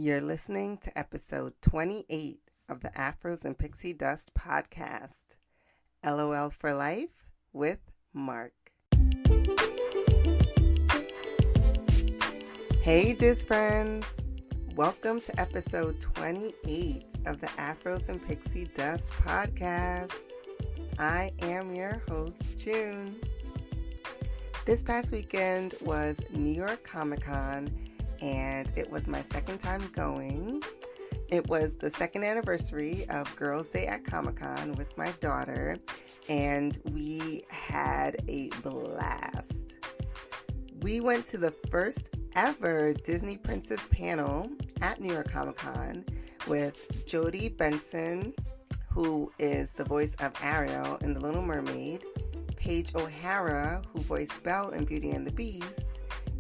You're listening to episode 28 of the Afros and Pixie Dust podcast, LOL for Life with Mark. Hey, Diz friends. Welcome to episode 28 of the Afros and Pixie Dust podcast. I am your host, June. This past weekend was New York Comic Con, and it was my second time going. It was the second anniversary of Girls' Day at Comic Con with my daughter, and we had a blast. We went to the first ever Disney Princess panel at New York Comic Con with Jodie Benson, who is the voice of Ariel in The Little Mermaid, Paige O'Hara, who voiced Belle in Beauty and the Beast,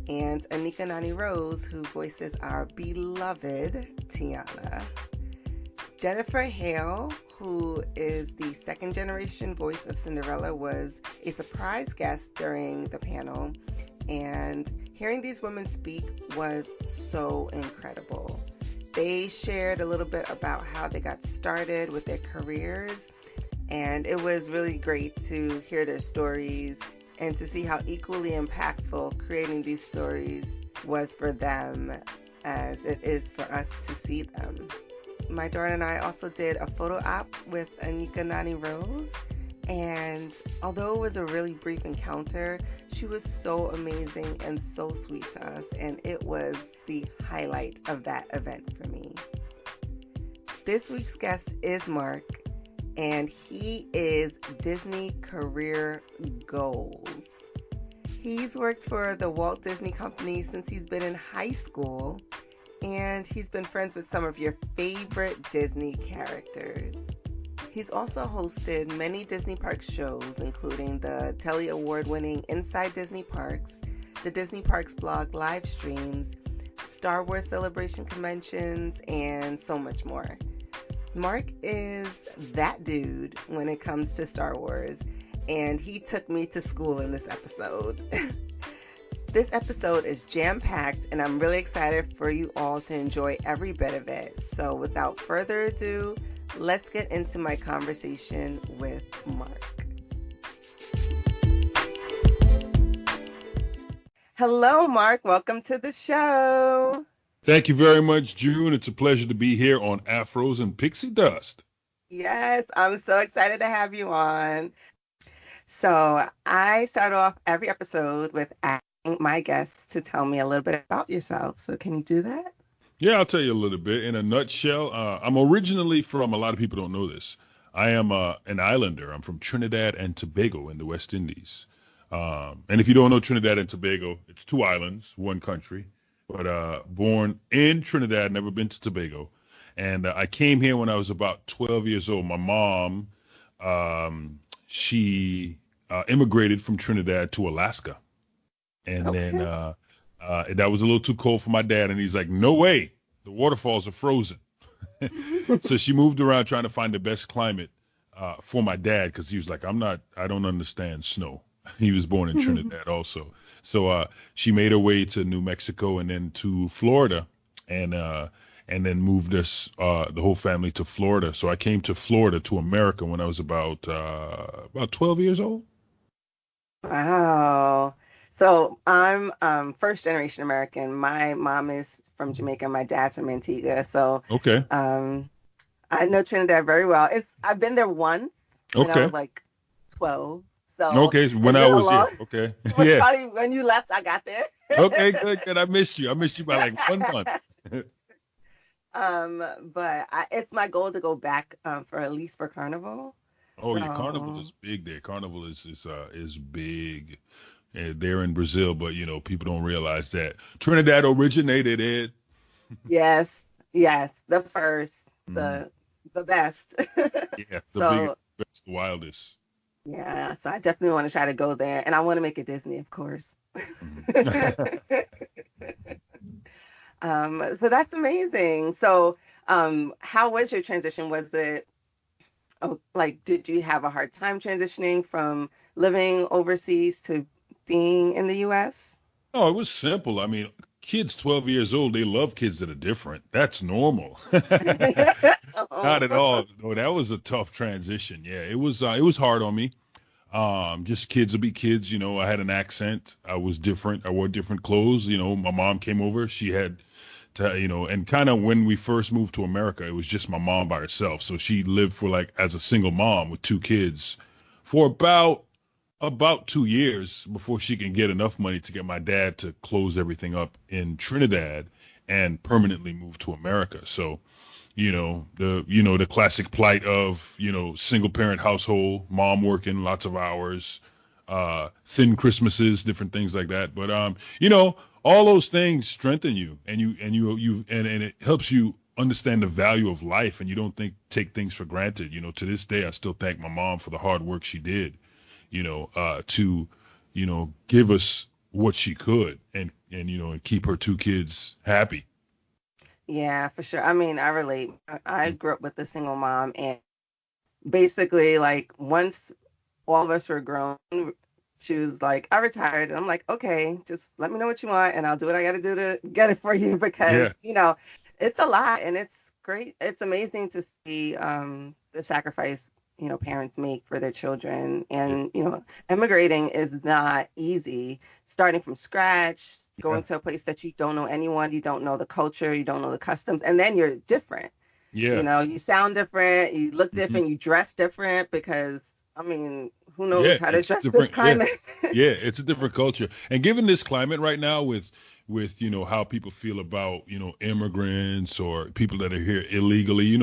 and Anika Nani Rose, who voices our beloved Tiana. Jennifer Hale, who is the second generation voice of Cinderella, was a surprise guest during the panel, and hearing these women speak was so incredible. They shared a little bit about how they got started with their careers, and it was really great to hear their stories and to see how equally impactful creating these stories was for them as it is for us to see them. My daughter and I also did a photo op with Anika Nani Rose, and although it was a really brief encounter, she was so amazing and so sweet to us, and it was the highlight of that event for me. This week's guest is Mark, and he is Disney Career Goals. He's worked for the Walt Disney Company since he's been in high school, and he's been friends with some of your favorite Disney characters. He's also hosted many Disney Parks shows, including the Telly Award-winning Inside Disney Parks, the Disney Parks blog live streams, Star Wars Celebration conventions, and so much more. Mark is that dude when it comes to Star Wars, and he took me to school in this episode. This episode is jam-packed, and I'm really excited for you all to enjoy every bit of it. So without further ado, let's get into my conversation with Mark. Hello, Mark. Welcome to the show. Thank you very much, June. It's a pleasure to be here on Afros and Pixie Dust. Yes, I'm so excited to have you on. So I start off every episode with asking my guests to tell me a little bit about yourself. So can you do that? Yeah, I'll tell you a little bit. In a nutshell, I'm originally from, a lot of people don't know this, I am an islander. I'm from Trinidad and Tobago in the West Indies. And if you don't know Trinidad and Tobago, it's two islands, one country. But born in Trinidad, never been to Tobago. And I came here when I was about 12 years old. My mom, she immigrated from Trinidad to Alaska. And then that was a little too cold for my dad. And he's like, no way, the waterfalls are frozen. So she moved around trying to find the best climate for my dad, because he was like, I don't understand snow. He was born in Trinidad also. So she made her way to New Mexico and then to Florida, and then moved us, the whole family, to Florida. So I came to Florida, to America, when I was about 12 years old. Wow. So I'm first generation American. My mom is from Jamaica. My dad's from Antigua. So Okay. I know Trinidad very well. I've been there once when I was like 12. So Okay, so when I was here. Okay. Yeah. Probably when you left, I got there. Okay, good. I missed you. I missed you by like 1 month. But it's my goal to go back for at least for Carnival. Oh yeah, Carnival is big there. Carnival is big. They're in Brazil, but people don't realize that Trinidad originated it. Yes, the first, the best. Yeah, the biggest, the wildest. Yeah, so I definitely want to try to go there, and I want to make it Disney, of course. So that's amazing. So, how was your transition? Was it did you have a hard time transitioning from living overseas to being in the U.S.? Oh, it was simple. I mean, kids 12 years old, they love kids that are different. That's normal. Not at all. No, that was a tough transition. Yeah, it was hard on me. Just kids will be kids, I had an accent. I was different. I wore different clothes. My mom came over. She had to, and kind of when we first moved to America, it was just my mom by herself. So she lived for like as a single mom with two kids for about 2 years before she can get enough money to get my dad to close everything up in Trinidad and permanently move to America. So, the classic plight of, single parent household, mom working lots of hours, thin Christmases, different things like that. But, all those things strengthen you and it helps you understand the value of life, and you don't take things for granted. To this day, I still thank my mom for the hard work she did, to, give us what she could and keep her two kids happy. Yeah, for sure. I mean, I relate. I grew up with a single mom, and basically, like, once all of us were grown, she was like, I retired. And I'm like, okay, just let me know what you want, and I'll do what I got to do to get it for you because, Yeah. it's a lot, and it's great. It's amazing to see the sacrifice, parents make for their children. Yeah. And, immigrating is not easy. Starting from scratch, Yeah. going to a place that you don't know anyone, you don't know the culture, you don't know the customs, and then you're different. Yeah. You sound different, you look Hmm. different, you dress different because, I mean, who knows Yeah. how to It's dress this different. Yeah. climate? Yeah. It's a different culture. And given this climate right now with, how people feel about, immigrants or people that are here illegally,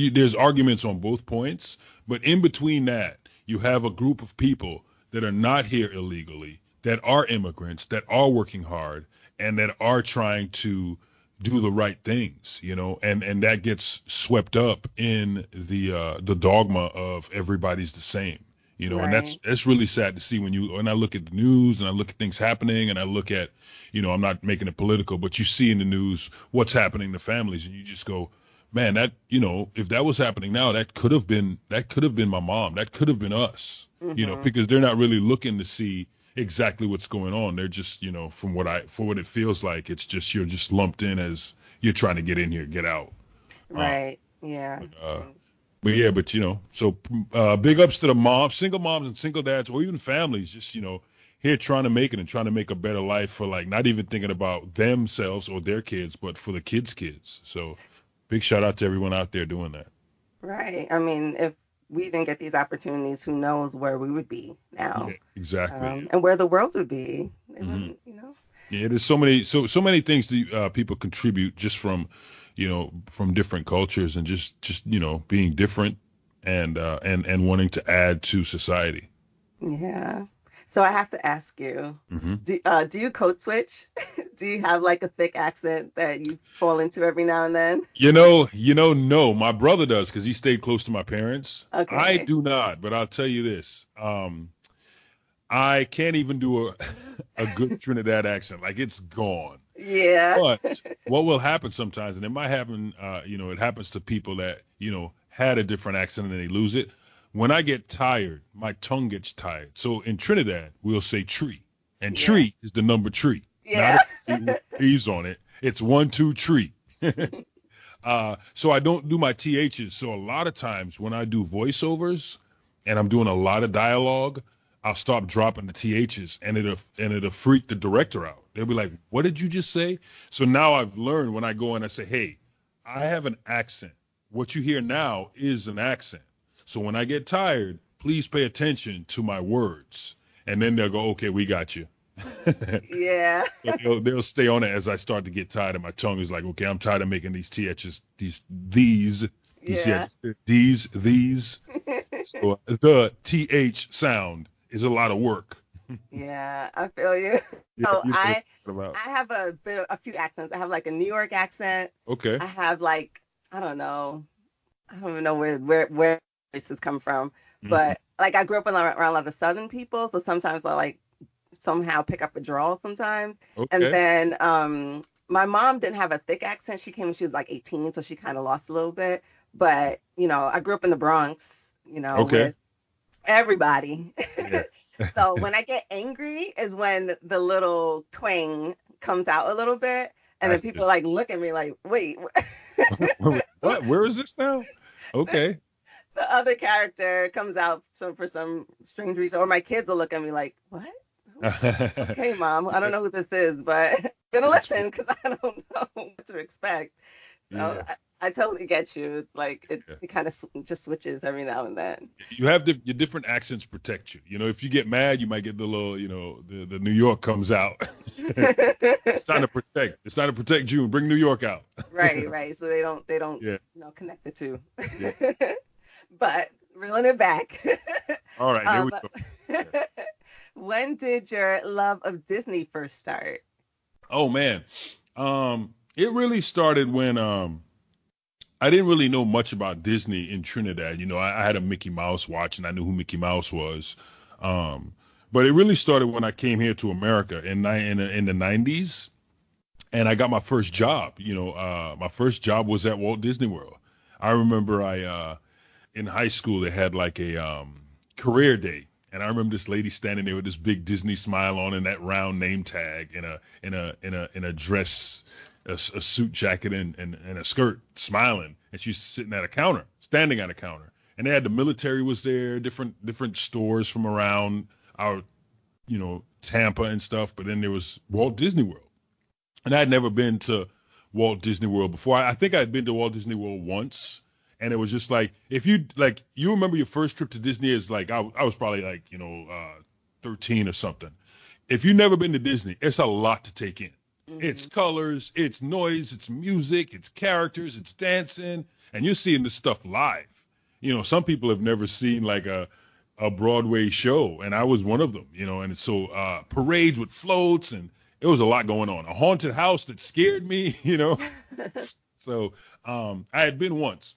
there's arguments on both points. But in between that, you have a group of people that are not here illegally, that are immigrants, that are working hard, and that are trying to do the right things, and that gets swept up in the dogma of everybody's the same, and that's Right. that's really sad to see when I look at the news and I look at things happening and I look at, I'm not making it political, but you see in the news what's happening to families and you just go, man, that, if that was happening now, that could have been my mom, that could have been us, Hmm. because they're not really looking to see exactly what's going on. They're just, for what it feels like, it's just you're just lumped in as you're trying to get in here, get out. Uh, Right. Yeah. but, uh, but yeah, but so big ups to the moms, single moms and single dads, or even families, just here trying to make it and trying to make a better life for like not even thinking about themselves or their kids, but for the kids. So big shout out to everyone out there doing that. Right. I mean, if we didn't get these opportunities, who knows where we would be Yeah, now, exactly. and where the world would be. They Hmm. wouldn't. Yeah, there's so many things that people contribute just from different cultures and just being different and wanting to add to society. Yeah. So I have to ask you, Hmm. do you code switch? Do you have like a thick accent that you fall into every now and then? No, my brother does because he stayed close to my parents. I Okay. do not, but I'll tell you this. I can't even do a good Trinidad accent. Like it's gone. Yeah. But what will happen sometimes, and it might happen, it happens to people that, had a different accent and they lose it. When I get tired, my tongue gets tired. So in Trinidad, we'll say tree. And Yeah. tree is the number tree, not Yeah. a tree with trees on it. It's 1, 2, tree. So I don't do my THs. So a lot of times when I do voiceovers and I'm doing a lot of dialogue, I'll stop dropping the THs and it'll freak the director out. They'll be like, "What did you just say?" So now I've learned when I go and I say, "Hey, I have an accent. What you hear now is an accent. So when I get tired, please pay attention to my words." And then they'll go, "Okay, we got you." Yeah. But they'll stay on it as I start to get tired, and my tongue is like, okay, I'm tired of making these ths, these yeah, Yeah. these. So the th sound is a lot of work. Yeah. I feel you. Yeah, So you know what I I'm talking about. I have a few accents. I have like a New York accent. Okay. I have like, I don't know. I don't even know where voices come from, Hmm. but like I grew up around a lot of Southern people, so sometimes I like somehow pick up a drawl sometimes. And Okay. then my mom didn't have a thick accent. She came when she was like 18, so she kind of lost a little bit. But I grew up in the Bronx, Okay. with everybody. Yeah. So when I get angry is when the little twang comes out a little bit. And then people like look at me like, wait, What? Where is this now? Okay. the other character comes out for some strange reason, or my kids will look at me like, what? Okay, mom, I don't know who this is, but I'm gonna listen because I don't know what to expect. So Yeah. I totally get you. Like Yeah. it kind of just switches every now and then. You have your different accents protect you. If you get mad, you might get the little, the New York comes out. It's time to protect. It's time to protect June. Bring New York out. Right, right. So they don't Yeah. connect the two. Yeah. But reeling it back. All right. There we Um, go. Yeah. when did your love of Disney first start? Oh man. It really started when I didn't really know much about Disney in Trinidad. I had a Mickey Mouse watch and I knew who Mickey Mouse was. Um, but it really started when I came here to America in the 90s, and I got my first job. My first job was at Walt Disney World. I remember in high school they had like a career day, and I remember this lady standing there with this big Disney smile on and that round name tag in a dress, a suit jacket and a skirt, smiling, and she's standing at a counter, and they had the military was there, different stores from around our, Tampa and stuff, but then there was Walt Disney World, and I had never been to Walt Disney World before. I think I'd been to Walt Disney World once, and it was just like if you remember your first trip to Disney is like I was probably like 13 or something. If you've never been to Disney, it's a lot to take in. It's Hmm. colors, it's noise, it's music, it's characters, it's dancing, and you're seeing this stuff live. Some people have never seen like a Broadway show, and I was one of them. And so parades with floats, and it was a lot going on. A haunted house that scared me. So I had been once,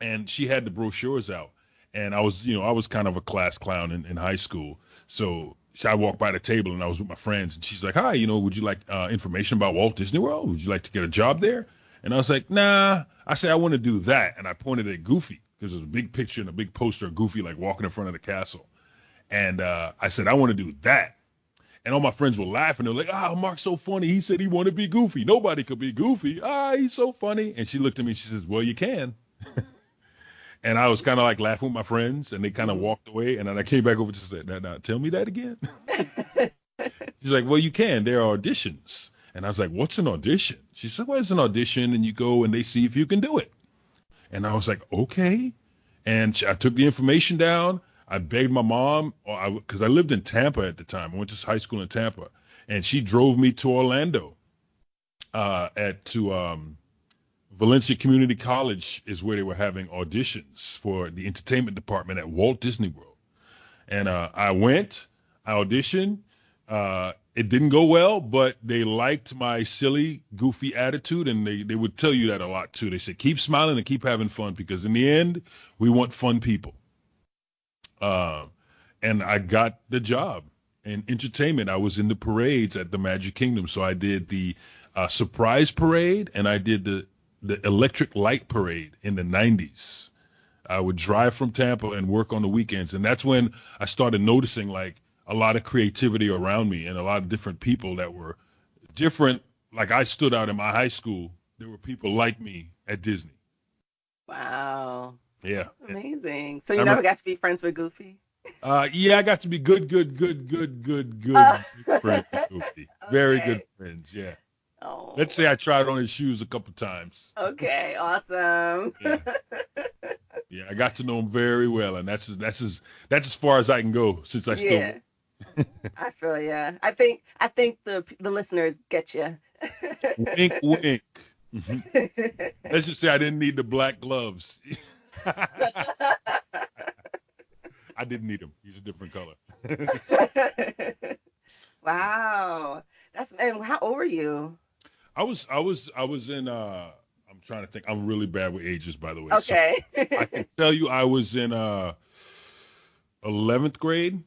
and she had the brochures out, and I was kind of a class clown in high school. So I walked by the table and I was with my friends, and she's like, "Hi, would you like information about Walt Disney World? Would you like to get a job there?" And I was like, "Nah." I said, "I want to do that," and I pointed at Goofy because there's a big picture and a big poster of Goofy like walking in front of the castle, and I said, "I want to do that." And all my friends were laughing. They're like, "Ah, Mark's so funny. He said he wanted to be Goofy. Nobody could be Goofy. Ah, he's so funny." And she looked at me and she says, "Well, you can." And I was kind of like laughing with my friends, and they kind of Hmm. walked away. And then I came back over to say, now, tell me that again." She's like, "Well, you can. There are auditions." And I was like, "What's an audition?" She said, "Well, it's an audition, and you go and they see if you can do it." And I was like, "Okay." And I took the information down. I begged my mom, because I lived in Tampa at the time. I went to high school in Tampa, and she drove me to Orlando, to Valencia Community College is where they were having auditions for the entertainment department at Walt Disney World. And I went, I auditioned. It didn't go well, but they liked my silly, goofy attitude, and they would tell you that a lot too. They said, keep smiling and keep having fun, because in the end, we want fun people. Uh, and I got the job in entertainment. I was in the parades at the Magic Kingdom, so I did the surprise parade, and I did the electric light parade in the 90s. I would drive from Tampa and work on the weekends. And that's when I started noticing like a lot of creativity around me and a lot of different people that were different. Like I stood out in my high school. There were people like me at Disney. Wow. Yeah. That's amazing. So I you never remember, got to be friends with Goofy? yeah, I got to be good Uh, friends with Goofy. Very good okay. friends. Yeah. Let's Oh, say I tried on his shoes a couple times. okay. Awesome. Yeah. Yeah. I got to know him very well. And that's as far as I can go since I still, Yeah, I feel yeah. I think the listeners get you. wink, wink. Mhm. Let's just say I didn't need the black gloves. I didn't need him. He's a different color. Wow. And how old were you? I was in I'm trying to think. I'm really bad with ages, by the way. So Okay. I can tell you I was in 11th grade.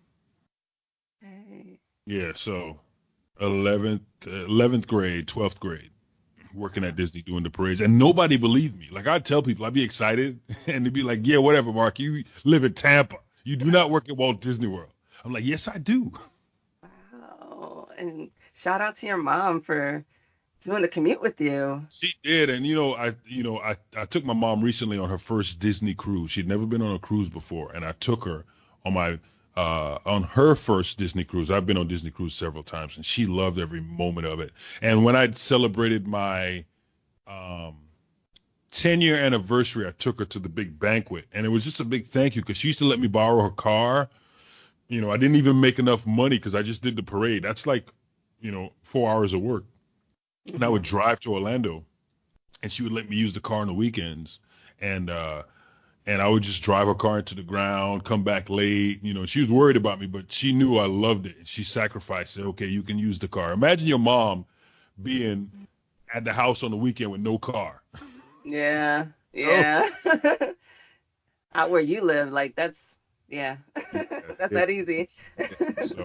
Okay. Yeah, so 11th grade, 12th grade, working at Disney doing the parades, and nobody believed me. Like I'd tell people, I'd be excited, and they'd be like, "Yeah, whatever, Mark. You live in Tampa. You do not work at Walt Disney World." I'm like, "Yes, I do." Wow. And shout out to your mom for doing the commute with you. She did, and I took my mom recently on her first Disney cruise. She'd never been on a cruise before, and I took her on my on her first Disney cruise. I've been on Disney cruise several times, and she loved every moment of it. And when I celebrated my um 10-year anniversary, I took her to the big banquet, and it was just a big thank you because she used to let me borrow her car. I didn't even make enough money because I just did the parade. That's like, 4 hours of work, and I would Hmm. drive to Orlando and she would let me use the car on the weekends, and I would just drive her car into the ground, come back late. She was worried about me, but she knew I loved it, and she sacrificed it. Okay, you can use the car. Imagine your mom being at the house on the weekend with no car. Yeah, Oh, yeah. Out where you live, like that's yeah, yeah, that's yeah, that easy. yeah.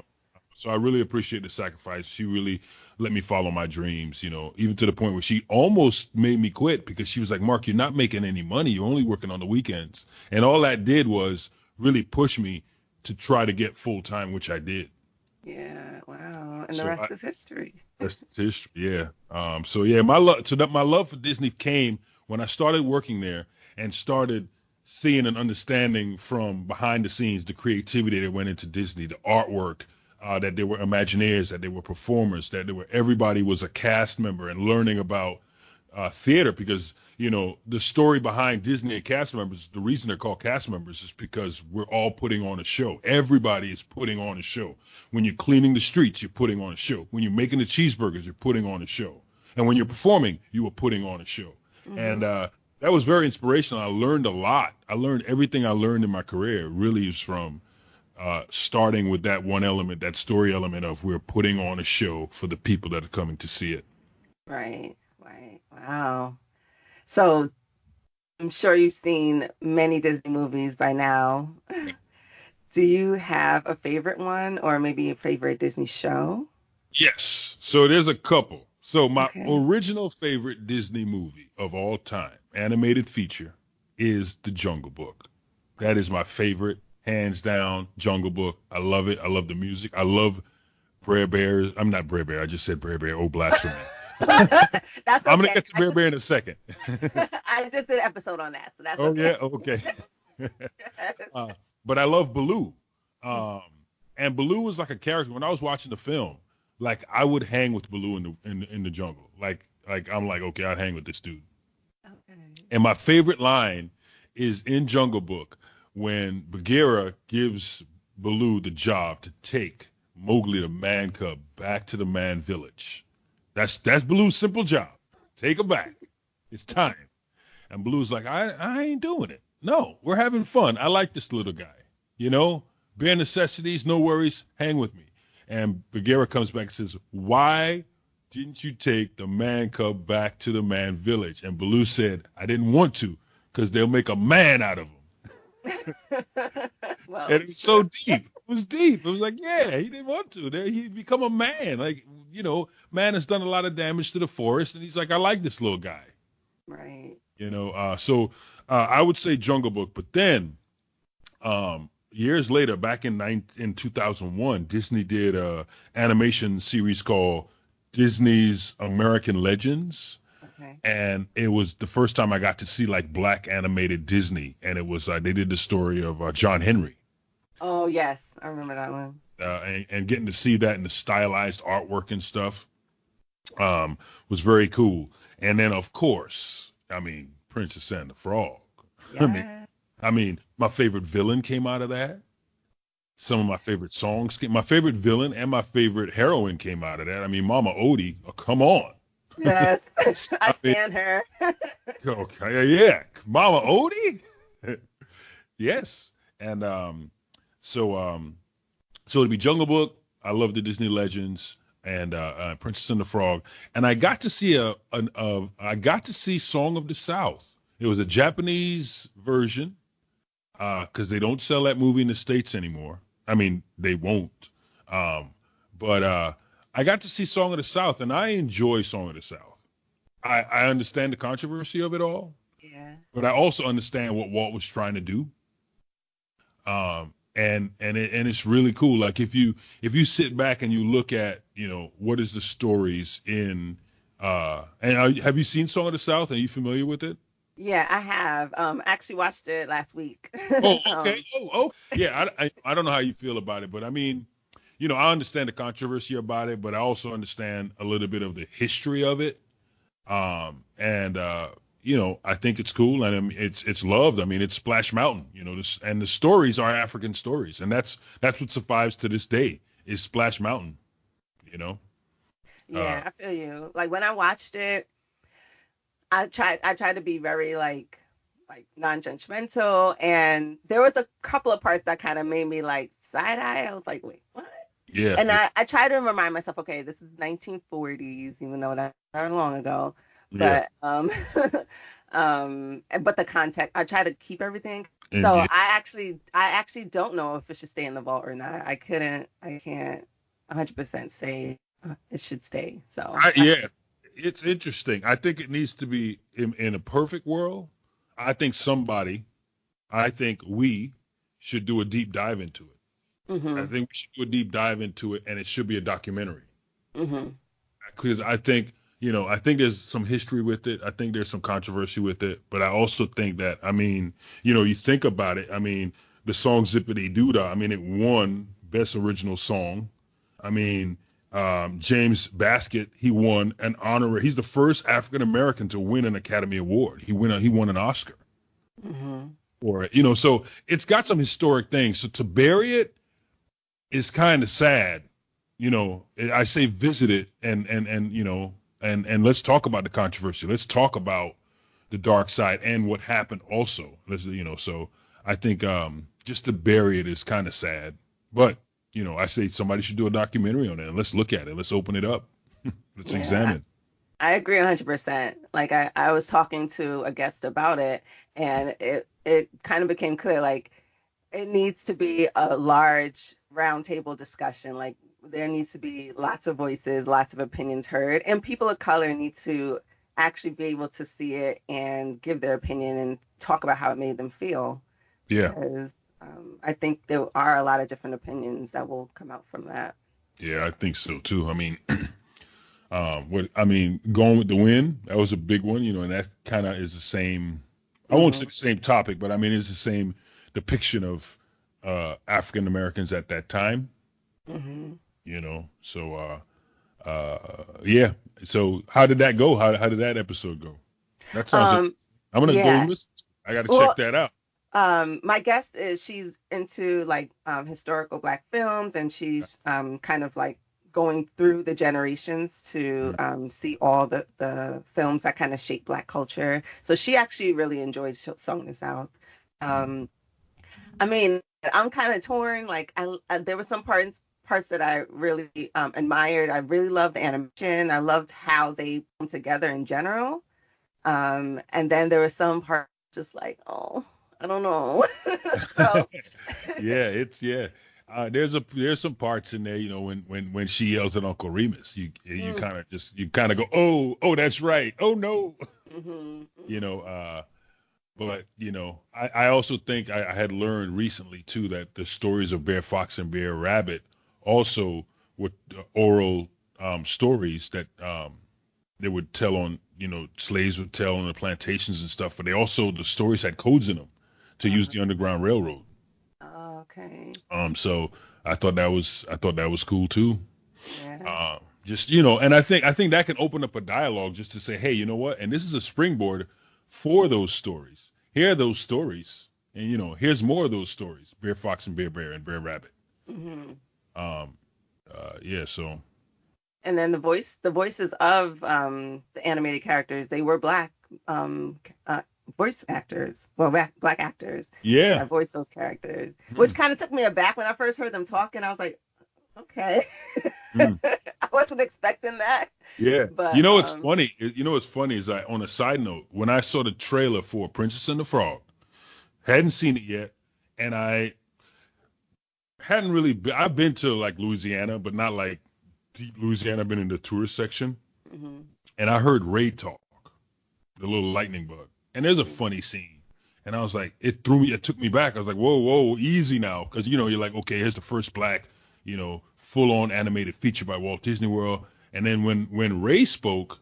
So I really appreciate the sacrifice. She really let me follow my dreams, even to the point where she almost made me quit because she was like, Mark, you're not making any money. You're only working on the weekends. And all that did was really push me to try to get full time, which I did. Yeah, wow. And the So rest is history. that's history. Yeah. So yeah, my love for Disney came when I started working there and started seeing and understanding from behind the scenes the creativity that went into Disney, the artwork, that they were Imagineers, that they were performers, that they were everybody was a cast member, and learning about theater because the story behind Disney and cast members, the reason they're called cast members is because we're all putting on a show. Everybody is putting on a show. When you're cleaning the streets, you're putting on a show. When you're making the cheeseburgers, you're putting on a show. And when you're performing, you are putting on a show. And Hmm. that was very inspirational. I learned a lot. I learned everything I learned in my career really is from starting with that one element, that story element of we're putting on a show for the people that are coming to see it. Right, right. Wow. So I'm sure you've seen many Disney movies by now. Do you have a favorite one or maybe a favorite Disney show? Yes. So there's a couple. So my Okay. original favorite Disney movie of all time, animated feature, is The Jungle Book. That is my favorite, hands down, Jungle Book. I love it. I love the music. I love Brer Bear. I'm not Brer Bear. I just said Brer Bear. Oh, blasphemy. That's I'm gonna okay. get to Brer Bear in a second. I just did an episode on that, so that's Oh okay. yeah. Okay. uh, but I love Baloo. Um, and Baloo was like a character. When I was watching the film, like I would hang with Baloo in the jungle. Like I'm like, okay, I'd hang with this dude. Okay. And my favorite line is in Jungle Book when Bagheera gives Baloo the job to take Mowgli the man cub back to the man village. That's Baloo's simple job. Take him back. It's time. And Baloo's like, I ain't doing it. No, we're having fun. I like this little guy. You know, bare necessities, no worries. Hang with me. And Bagheera comes back and says, why didn't you take the man cub back to the man village? And Baloo said, I didn't want to because they'll make a man out of him. Well, And it was so deep. It was deep. It was like, yeah, he didn't want to. There, he'd become a man. Like, man has done a lot of damage to the forest. And he's like, I like this little guy. right. I would say Jungle Book, but then years later, back in 2001, Disney did a animation series called Disney's American Legends, Okay. and it was the first time I got to see like black animated Disney, and it was they did the story of John Henry, Oh, yes, I remember that one. and getting to see that in the stylized artwork and stuff was very cool. And then of course, I mean, Princess and the Frog. I mean, Yeah. my favorite villain came out of that. Some of my favorite songs came. My favorite villain and my favorite heroine came out of that. I mean, Mama Odie. Oh, come on. Yes. I I mean, stand her. okay, yeah, Mama Odie. Yes, and so so it'd be Jungle Book. I love the Disney Legends and Princess and the Frog, and I got to see I got to see Song of the South. It was a Japanese version because they don't sell that movie in the States anymore. I mean, they won't. Um, but I got to see Song of the South, and I enjoy Song of the South. I understand the controversy of it all, Yeah. but I also understand what Walt was trying to do. And it's really cool. Like if you sit back and you look at what is the stories in Have you seen Song of the South? Are you familiar with it? Yeah, I have. I actually watched it last week. Oh, okay. um, Oh. Yeah, I don't know how you feel about it, but I mean, I understand the controversy about it, but I also understand a little bit of the history of it. And I think it's cool, and it's loved. I mean, it's Splash Mountain, and the stories are African stories, and that's what survives to this day is Splash Mountain. You know. Uh, yeah, I feel you. Like when I watched it, I tried to be very like non-judgmental, and there was a couple of parts that kind of made me like side eye. I was like, wait, what? yeah, And yeah, I try to remind myself, okay, this is 1940s, even though that's not long ago. yeah, But but the context, I try to keep everything. and So yeah, I actually don't know if it should stay in the vault or not. I can't 100% say it should stay. So yeah. It's interesting. I think it needs to be in a perfect world. I think I think we should do a deep dive into it. I mhm, think we should do a deep dive into it, and it should be a documentary. mhm, Because I think there's some history with it. I think there's some controversy with it, but I also think that, I mean, you think about it. I mean, the song Zippity Doo Dah, I mean, it won Best Original Song. I mean, James Baskett, he won an honorary. He's the first African American to win an Academy Award. He won an Oscar mhm. for it. So it's got some historic things. So to bury it is kind of sad. I say visit it and let's talk about the controversy. Let's talk about the dark side and what happened also. So I think just to bury it is kind of sad. But, I say somebody should do a documentary on it and let's look at it. Let's open it up. Let's Yeah, examine. I agree 100%. Like I was talking to a guest about it, and it kind of became clear like it needs to be a large roundtable discussion. Like there needs to be lots of voices, lots of opinions heard, and people of color need to actually be able to see it and give their opinion and talk about how it made them feel. Yeah. Because I think there are a lot of different opinions that will come out from that. Yeah, I think so too. I mean, going with the wind, that was a big one, and that kind of is the same. I won't say Hmm. the same topic, but I mean, it's the same depiction of African Americans at that time, Hmm. So, yeah. So, how did that go? How did that episode go? That sounds. Um, I'm gonna go yeah. listen. I got to check Well, that out. my guest is she's into like historical black films, and she's kind of like going through the generations to Mm. see all the films that kind of shape black culture. So she actually really enjoys Song in the South. Mm. Um, I mean, I'm kind of torn. Like, there were some parts that I really admired. I really loved the animation. I loved how they come together in general. And then there were some parts just like, oh, I don't know. So, Yeah, yeah. There's some parts in there, when she yells at Uncle Remus, mm, you kind of go, oh, that's right. Oh no, mhm, you mhm, know. But I also think I had learned recently too that the stories of Bear Fox and Bear Rabbit also were oral stories that they would tell on, slaves would tell on the plantations and stuff. But the stories had codes in them to use uh-huh. the Underground Railroad. Okay. So I thought that was cool too. Yeah. Just and I think that can open up a dialogue just to say, hey, you know what? And this is a springboard for those stories. Here are those stories, and here's more of those stories: Bear Fox and Bear and Bear Rabbit. Hmm. Um, yeah. So And then the voices of the animated characters, they were black voice actors, well, black actors yeah. that voiced those characters, Hmm. which kind of took me aback when I first heard them talking. I was like, okay, Hmm. I wasn't expecting that, Yeah. but What's funny? What's funny is on a side note, when I saw the trailer for Princess and the Frog, hadn't seen it yet, and I hadn't really been, I've been to like Louisiana, but not like deep Louisiana. I've been in the tourist section, mhm, and I heard Ray talk, the little lightning bug, and there's a mhm, funny scene, and I was like, it took me back. I was like, whoa, easy now, because you're like, okay, here's the first black, full on animated feature by Walt Disney World, and then when Ray spoke,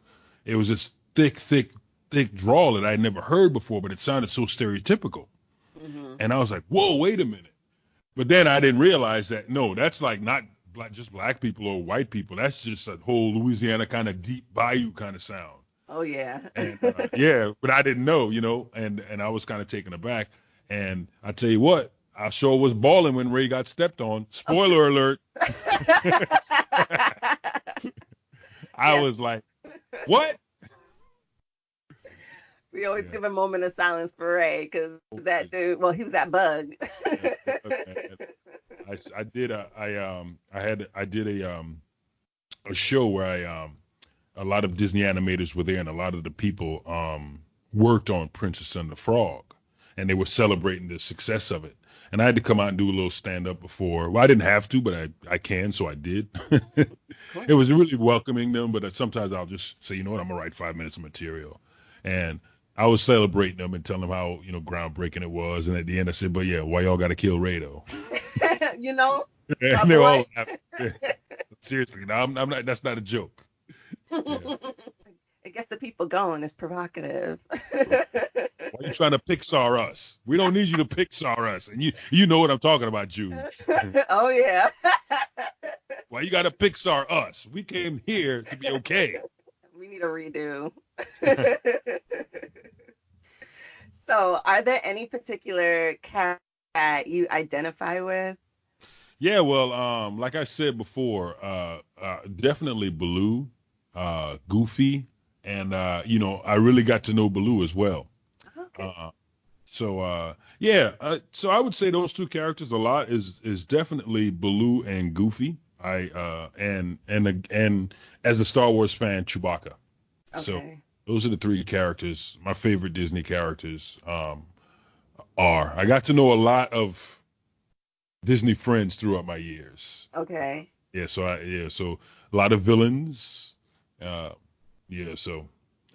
it was this thick drawl that I had never heard before, but it sounded so stereotypical. Mm-hmm. And I was like, whoa, wait a minute. But then I didn't realize that, no, that's like not just black people or white people. That's just a whole Louisiana kind of deep bayou kind of sound. Oh, yeah. And yeah, but I didn't know, and I was kind of taken aback. And I tell you what, I sure was balling when Ray got stepped on. Spoiler alert. I was like, what? We always give a moment of silence for Ray because that dude, well, he was that bug. I did a show where a lot of Disney animators were there, and a lot of the people worked on Princess and the Frog, and they were celebrating the success of it. And I had to come out and do a little stand-up before. Well, I didn't have to, but I can, so I did. It was really welcoming them, but sometimes I'll just say, you know what, I'm going to write 5 minutes of material. And I was celebrating them and telling them how, groundbreaking it was. And at the end, I said, but yeah, why y'all got to kill Ray, though? And they were all seriously, no, I'm not, that's not a joke. Yeah. It gets the people going. It's provocative. Why are you trying to Pixar us? We don't need you to Pixar us. And you know what I'm talking about, Jude. Oh, yeah. Why you got to Pixar us? We came here to be okay. We need a redo. So, are there any particular character that you identify with? Yeah, well, like I said before, definitely Baloo, Goofy, and I really got to know Baloo as well. Okay. So I would say those two characters a lot is definitely Baloo and Goofy. And as a Star Wars fan, Chewbacca. Okay. So those are the three characters. My favorite Disney characters are. I got to know a lot of Disney friends throughout my years. Okay. Yeah, so a lot of villains. So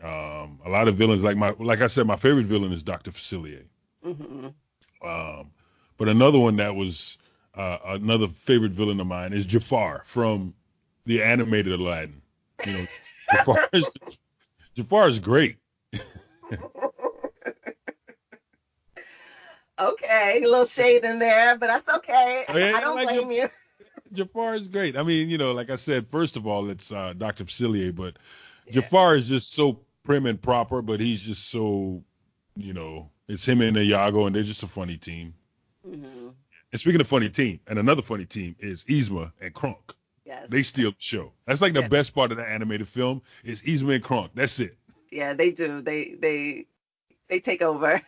a lot of villains. Like I said, my favorite villain is Dr. Facilier. Mm-hmm. But another one that was another favorite villain of mine is Jafar from the animated Aladdin. Jafar is great. Okay, a little shade in there, but that's okay. I don't blame you. Jafar is great. I mean, like I said, first of all, it's Dr. Facilier, but Jafar is just so prim and proper, but he's just so, it's him and Iago, and they're just a funny team. Mm-hmm. And speaking of funny team, and another funny team is Yzma and Kronk. Yes. They steal the show. That's like the best part of the animated film is Yzma and Kronk. That's it. Yeah, they do. They take over.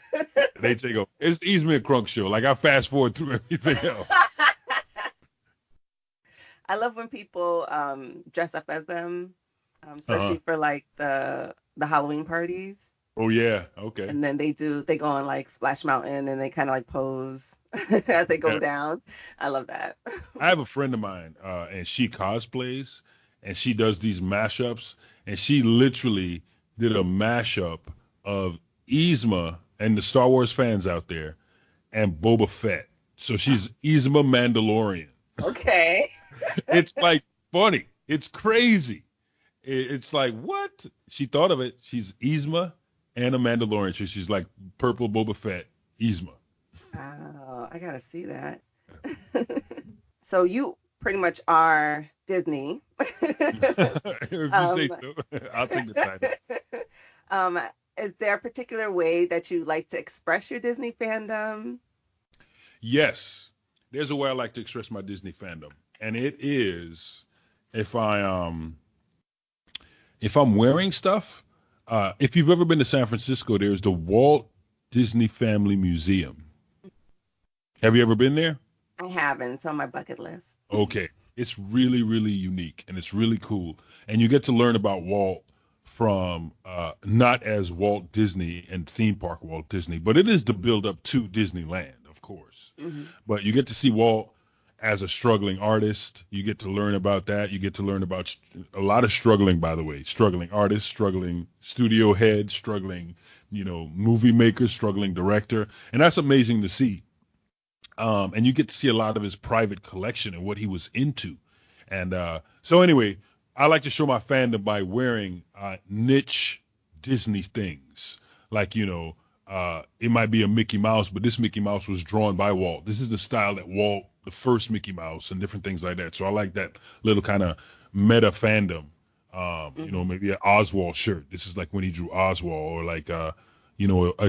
They take over. It's the Yzma and Kronk show. Like I fast forward through everything else. I love when people dress up as them, especially for like the Halloween parties. Oh yeah, okay. And then they go on like Splash Mountain and they kind of like pose as they go down. I love that. I have a friend of mine, and she cosplays, and she does these mashups, and she literally did a mashup of Yzma and the Star Wars fans out there, and Boba Fett. So she's Yzma Mandalorian. Okay. It's like funny. It's crazy. It's like, what? She thought of it. She's Yzma and a Mandalorian. So she's like purple Boba Fett, Yzma. Wow, I gotta see that. So you pretty much are Disney. If you say so, I'll take the title. Is there a particular way that you like to express your Disney fandom? Yes, there's a way I like to express my Disney fandom, and it is if I'm wearing stuff. If you've ever been to San Francisco, there's the Walt Disney Family Museum. Have you ever been there? I haven't. It's on my bucket list. Okay. It's really, really unique, and it's really cool. And you get to learn about Walt from not as Walt Disney and theme park Walt Disney, but it is the build up to Disneyland, of course. Mm-hmm. But you get to see Walt as a struggling artist. You get to learn about that. You get to learn about a lot of struggling, by the way, struggling artists, struggling studio heads, struggling, movie makers, struggling director. And that's amazing to see. And you get to see a lot of his private collection and what he was into. And so anyway, I like to show my fandom by wearing niche Disney things. Like, it might be a Mickey Mouse, but this Mickey Mouse was drawn by Walt. This is the style that Walt, the first Mickey Mouse, and different things like that. So I like that little kind of meta fandom. Maybe an Oswald shirt. This is like when he drew Oswald, or like, a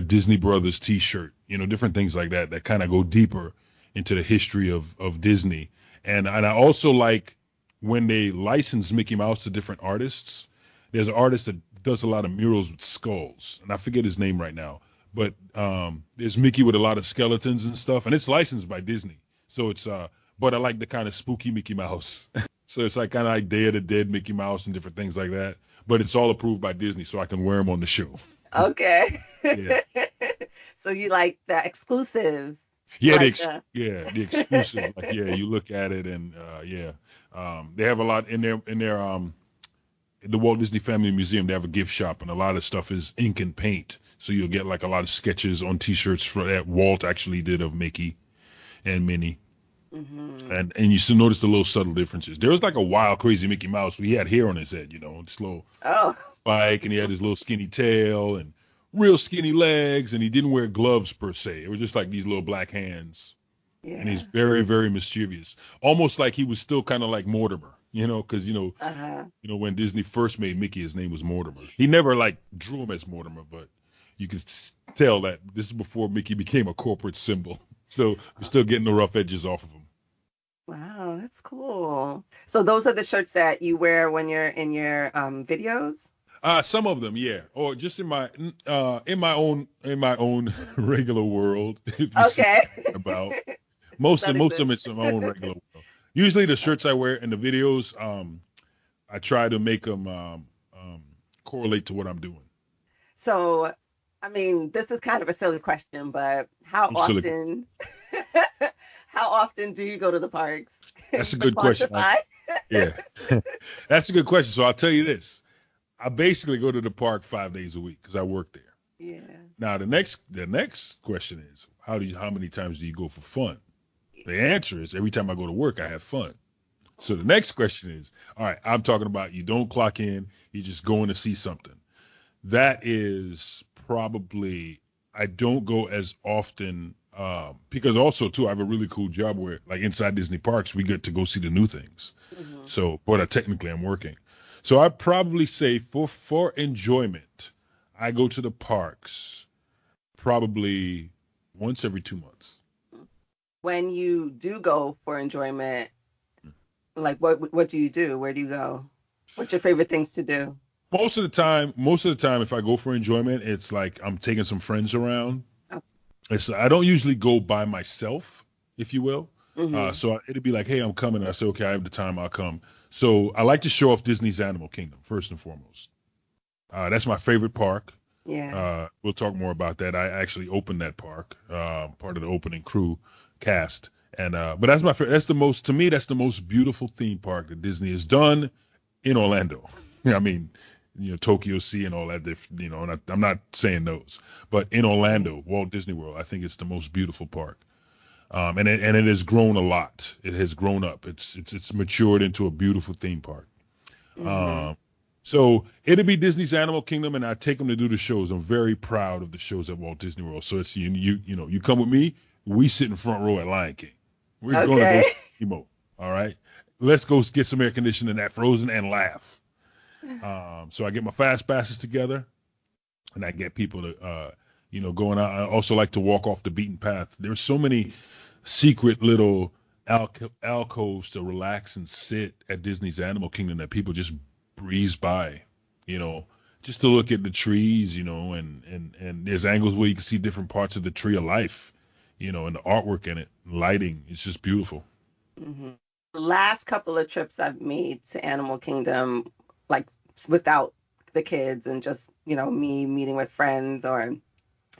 Disney Brothers T-shirt. Different things like that that kind of go deeper into the history of Disney. And I also like when they license Mickey Mouse to different artists. There's an artist that does a lot of murals with skulls, and I forget his name right now. But there's Mickey with a lot of skeletons and stuff, and it's licensed by Disney. So it's but I like the kind of spooky Mickey Mouse. So it's like kind of like Day of the Dead Mickey Mouse and different things like that. But it's all approved by Disney, so I can wear them on the show. Okay. Yeah. So you like the exclusive? Yeah, like the exclusive. Like, yeah, you look at it and they have a lot in their the Walt Disney Family Museum. They have a gift shop, and a lot of stuff is ink and paint. So you'll get like a lot of sketches on T-shirts that Walt actually did of Mickey and Minnie. Mm-hmm. And you still notice the little subtle differences. There was like a wild, crazy Mickey Mouse. He had hair on his head, this little spike, and he had his little skinny tail and real skinny legs, and he didn't wear gloves per se. It was just like these little black hands. Yeah. And he's very, very mischievous. Almost like he was still kind of like Mortimer, because when Disney first made Mickey, his name was Mortimer. He never like drew him as Mortimer, but you can tell that this is before Mickey became a corporate symbol. So we're still getting the rough edges off of him. Wow, that's cool. So those are the shirts that you wear when you're in your videos? Some of them, yeah, or just in my own regular world. If you see Okay. what I'm talking about most of them, it's in my own regular world. Usually, the shirts I wear in the videos, I try to make them correlate to what I'm doing. So, I mean, this is kind of a silly question, but how often do you go to the parks? That's a good question. Yeah, that's a good question. So I'll tell you this. I basically go to the park 5 days a week because I work there. Yeah. Now the next question is how many times do you go for fun? The answer is every time I go to work, I have fun. So the next question is, all right, I'm talking about you don't clock in, you're just going to see something. That is probably, I don't go as often because also too, I have a really cool job where like inside Disney parks, we get to go see the new things. Mm-hmm. So, but technically I'm working. So I'd probably say for enjoyment, I go to the parks probably once every 2 months. When you do go for enjoyment, like what do you do? Where do you go? What's your favorite things to do? Most of the time, if I go for enjoyment, it's like I'm taking some friends around. Okay. I don't usually go by myself, if you will. Mm-hmm. So it'd be like, hey, I'm coming. And I say, okay, I have the time. I'll come. So I like to show off Disney's Animal Kingdom first and foremost. That's my favorite park. Yeah. We'll talk more about that. I actually opened that park, part of the opening crew cast. And but that's my favorite. To me, that's the most beautiful theme park that Disney has done in Orlando. I mean, Tokyo Sea and all that. And I'm not saying those, but in Orlando, Walt Disney World, I think it's the most beautiful park. And it has grown a lot. It has grown up. It's matured into a beautiful theme park. Mm-hmm. So it'll be Disney's Animal Kingdom, and I take them to do the shows. I'm very proud of the shows at Walt Disney World. So it's you come with me. We sit in front row at Lion King. We're going to go see Emo. All right, let's go get some air conditioning at Frozen and laugh. So I get my fast passes together, and I get people to going out. I also like to walk off the beaten path. There's so many secret little alcoves to relax and sit at Disney's Animal Kingdom that people just breeze by, just to look at the trees, and there's angles where you can see different parts of the tree of life, and the artwork in it, lighting. It's just beautiful. Mm-hmm. The last couple of trips I've made to Animal Kingdom, like without the kids and just, me meeting with friends or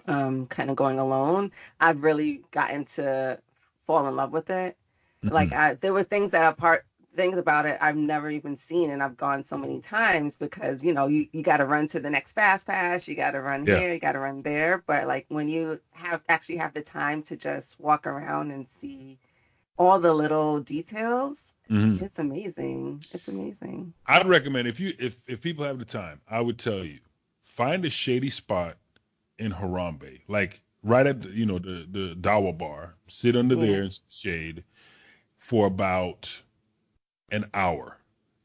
kind of going alone, I've really gotten to fall in love with it. Mm-hmm. Like there were things about it I've never even seen, and I've gone so many times because you got to run to the next fast pass, you got to run here, you got to run there. But like when you actually have the time to just walk around and see all the little details, Hmm. It's amazing. It's amazing. I'd recommend if people have the time, I would tell you find a shady spot in Harambe, like right at the Dawa bar. Sit under Yeah. there in shade for about an hour,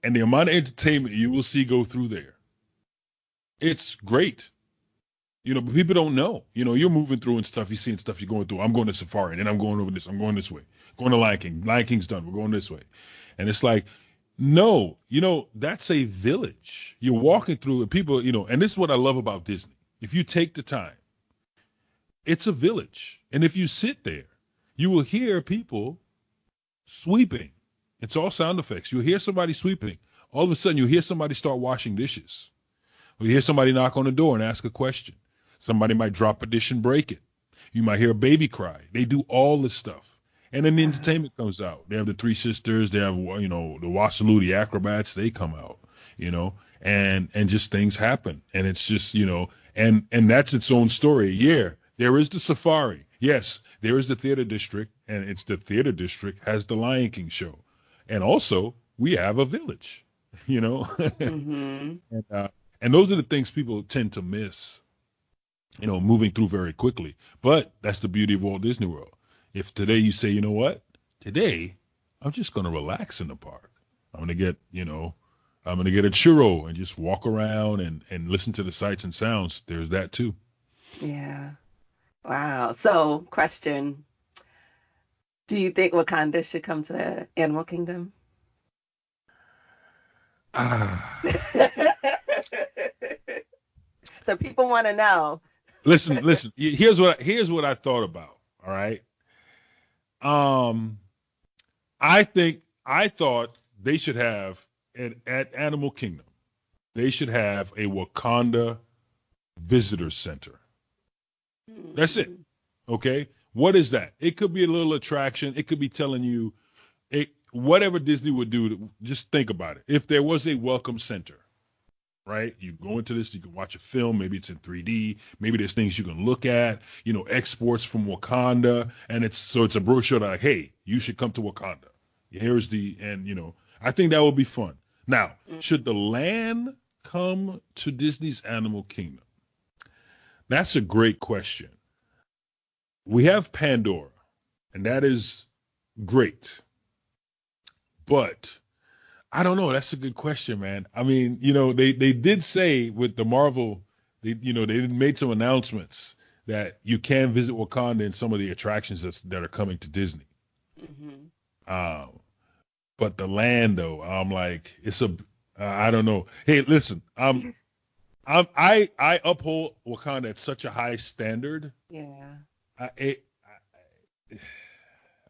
and the amount of entertainment you will see go through there, it's great. But people don't know. You're moving through and stuff. You're seeing stuff. You're going through. I'm going to Safari, and then I'm going over this. I'm going this way. Going to Lion King. Lion King's done. We're going this way, and it's like, no, that's a village. You're walking through, and people, and this is what I love about Disney. If you take the time, it's a village, and if you sit there, you will hear people sweeping. It's all sound effects. You'll hear somebody sweeping. All of a sudden, you'll hear somebody start washing dishes. Or you hear somebody knock on the door and ask a question. Somebody might drop a dish and break it. You might hear a baby cry. They do all this stuff. And then the Wow. entertainment comes out. They have the Three Sisters. They have, the Wasalu, the acrobats. They come out, and just things happen. And it's just, and that's its own story. Yeah, there is the safari. Yes, there is the theater district. And it's the theater district has the Lion King show. And also, we have a village, Mm-hmm. and, and those are the things people tend to miss, moving through very quickly. But that's the beauty of Walt Disney World. If today you say, you know what, today I'm just going to relax in the park. I'm going to get, I'm going to get a churro and just walk around and listen to the sights and sounds. There's that too. Yeah. Wow. So, question. Do you think Wakanda should come to Animal Kingdom? Ah, So people want to know. listen. Here's what I thought about. All right. Um, I thought they should have at Animal Kingdom. They should have a Wakanda visitor center. That's it. Hmm. Okay. What is that? It could be a little attraction. It could be telling you whatever Disney would do. Just think about it. If there was a welcome center, right? You go into this, you can watch a film. Maybe it's in 3D. Maybe there's things you can look at. Exports from Wakanda, and it's a brochure that like, hey, you should come to Wakanda. Here's I think that would be fun. Now, should the land come to Disney's Animal Kingdom? That's a great question. We have Pandora, and that is great. But I don't know. That's a good question, man. I mean, they did say with the Marvel, they made some announcements that you can visit Wakanda in some of the attractions that are coming to Disney. Hmm. Um, but the land, though, I'm like, I don't know. Hey, listen, I uphold Wakanda at such a high standard. Yeah. I, it,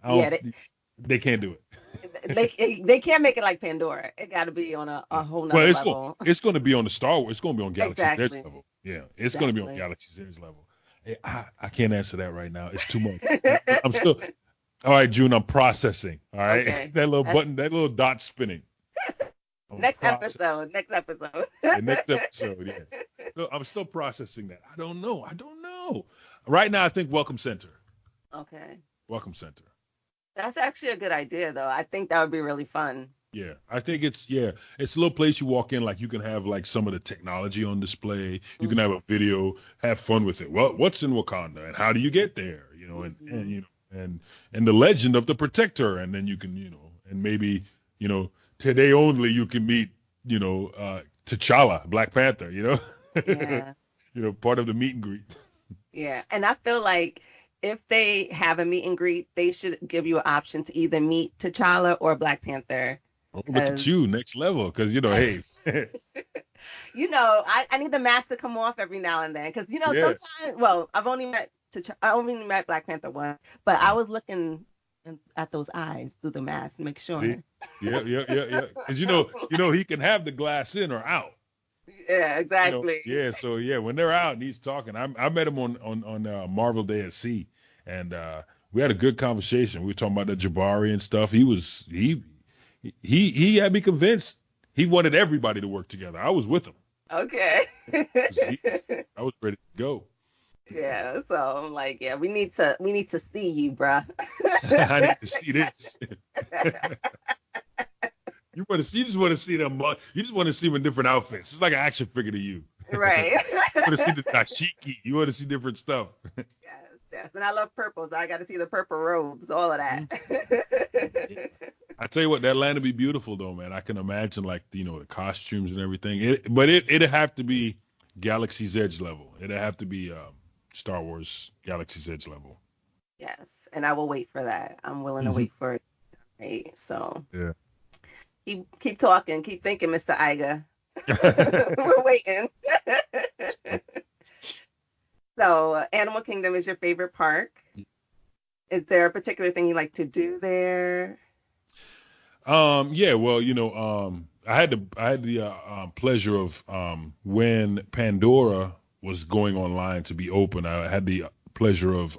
I Yeah. don't, they can't do it. They can't make it like Pandora. It got to be on a whole Well, nother level. it's going to be on the Star Wars. It's going to be on Galaxy's Edge Exactly. level. Yeah, it's going to be on Exactly. Galaxy's Edge level. I can't answer that right now. It's too much. I'm still all right, June. I'm processing. All right, Okay. that little That's button, that little dot spinning. I'm next processing. episode. Next episode. Yeah, next episode. Yeah, no, I'm still processing that. I don't know. Right now, I think Welcome Center. Okay. Welcome Center. That's actually a good idea, though. I think that would be really fun. Yeah, I think it's a little place you walk in, like you can have like some of the technology on display. You can have Hmm. a video, have fun with it. Well, what's in Wakanda and how do you get there? And Hmm. and the legend of the protector, and then you can, and maybe, today only you can meet, T'Challa, Black Panther, Yeah. part of the meet and greet. Yeah. And I feel like if they have a meet and greet, they should give you an option to either meet T'Challa or Black Panther. Oh, look at Because, you, next level, because hey, I need the mask to come off every now and then. Because, yeah, sometimes, well, I only met Black Panther once, but I was looking at those eyes through the mask to make see, sure. yeah, because he can have the glass in or out. Yeah, exactly. Yeah. So yeah, when they're out and he's talking, I met him on Marvel Day at Sea, and we had a good conversation. We were talking about the Jabari and stuff. He had me convinced. He wanted everybody to work together. I was with him. Okay. 'Cause I was ready to go. Yeah, so I'm like, yeah, we need to see you, bruh. I need to see this. You just want to see them. You just want to see them in different outfits. It's like an action figure to you. Right. You want to see the dashiki. You want to see different stuff. Yes, yes. And I love purple, so I got to see the purple robes, all of that. I tell you what, that land would be beautiful though, man. I can imagine like the costumes and everything. It'd have to be Galaxy's Edge level. It'd have to be Star Wars Galaxy's Edge level. Yes, and I will wait for that. I'm willing to wait for it. Right. So yeah, keep talking, keep thinking, Mr. Iger. We're waiting. So, Animal Kingdom is your favorite park. Is there a particular thing you like to do there? Yeah, well, I had the pleasure of when Pandora was going online to be open, I had the pleasure of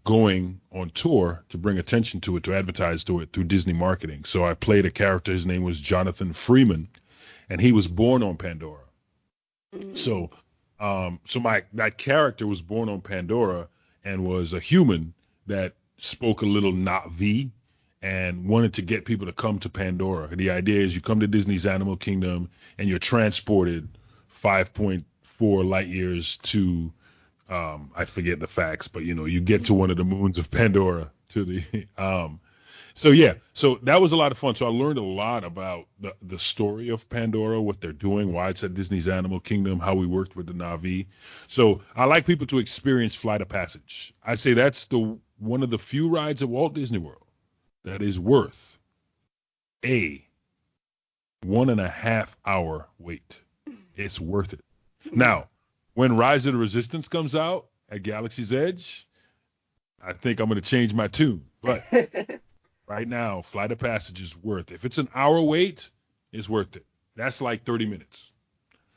going on tour to bring attention to it, to advertise to it through Disney marketing. So I played a character. His name was Jonathan Freeman, and he was born on Pandora. Mm-hmm. So that character was born on Pandora and was a human that spoke a little Na'vi and wanted to get people to come to Pandora. The idea is you come to Disney's Animal Kingdom and you're transported 5.4 light years to, I forget the facts, but you get to one of the moons of Pandora to the, so that was a lot of fun. So I learned a lot about the story of Pandora, what they're doing, why it's at Disney's Animal Kingdom, how we worked with the Na'vi. So I like people to experience Flight of Passage. I say that's one of the few rides at Walt Disney World that is worth a 1.5 hour wait. It's worth it. Now, when Rise of the Resistance comes out at Galaxy's Edge, I think I'm going to change my tune. But right now, Flight of Passage is worth it. If it's an hour wait, it's worth it. That's like 30 minutes.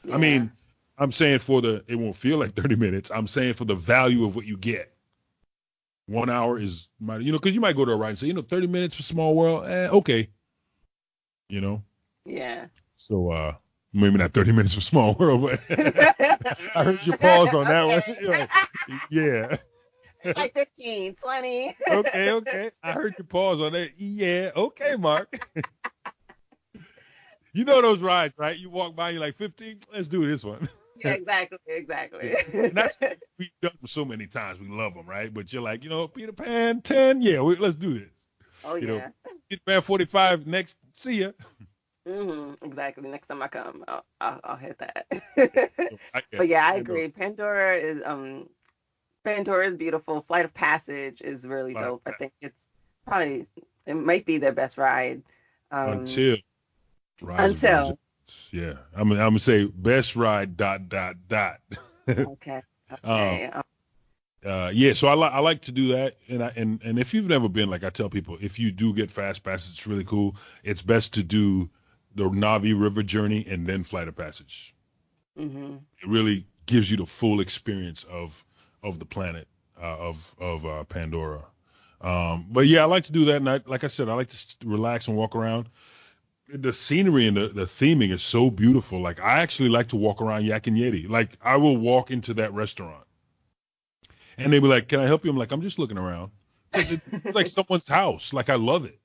Yeah. I mean, I'm saying it won't feel like 30 minutes. I'm saying for the value of what you get. 1 hour is, because you might go to a ride and say, 30 minutes for Small World, okay. Yeah. So, maybe not 30 minutes for Small World, but I heard you pause on that one. Yeah. Like 15, 20. Okay. I heard you pause on that. Yeah. Okay, Mark. You know those rides, right? You walk by, you're like 15. Let's do this one. Yeah, exactly. And that's what we've done so many times. We love them, right? But you're like, Peter Pan 10. Yeah, let's do this. Oh yeah. Peter Pan 45 next. See ya. Mm-hmm, exactly. Next time I come, I'll hit that. But yeah, I agree. Pandora is beautiful. Flight of Passage is really dope. I think it might be their best ride. Until. Yeah, I'm gonna say best ride. ... Okay. Yeah, so I like to do that, and if you've never been, like I tell people, if you do get fast passes, it's really cool. It's best to do the Na'vi River journey and then Flight of Passage. Mm-hmm. It really gives you the full experience of the planet of Pandora. But yeah, I like to do that, and like I said, I like to relax and walk around. The scenery and the theming is so beautiful. Like I actually like to walk around Yak and Yeti. Like I will walk into that restaurant, and they be like, "Can I help you?" I'm like, "I'm just looking around." Because it's like someone's house. Like I love it.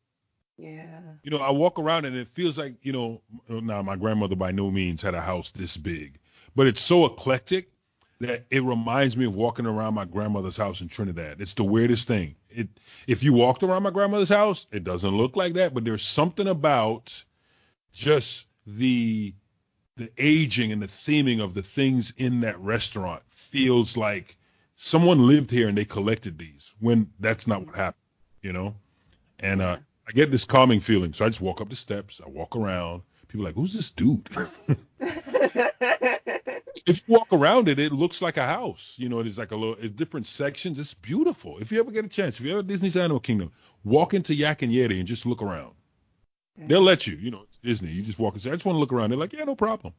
Yeah. I walk around and it feels like, now my grandmother by no means had a house this big, but it's so eclectic that it reminds me of walking around my grandmother's house in Trinidad. It's the weirdest thing. If you walked around my grandmother's house, it doesn't look like that, but there's something about just the aging and the theming of the things in that restaurant feels like someone lived here and they collected these, when that's not what happened, and I get this calming feeling. So I just walk up the steps, I walk around, people are like, who's this dude? If you walk around it, it looks like a house. There's like it's different sections. It's beautiful. If you ever get a chance, if you're ever at Disney's Animal Kingdom, walk into Yak and Yeti and just look around. They'll let you, it's Disney. You just walk and say, I just want to look around. They're like, yeah, no problem.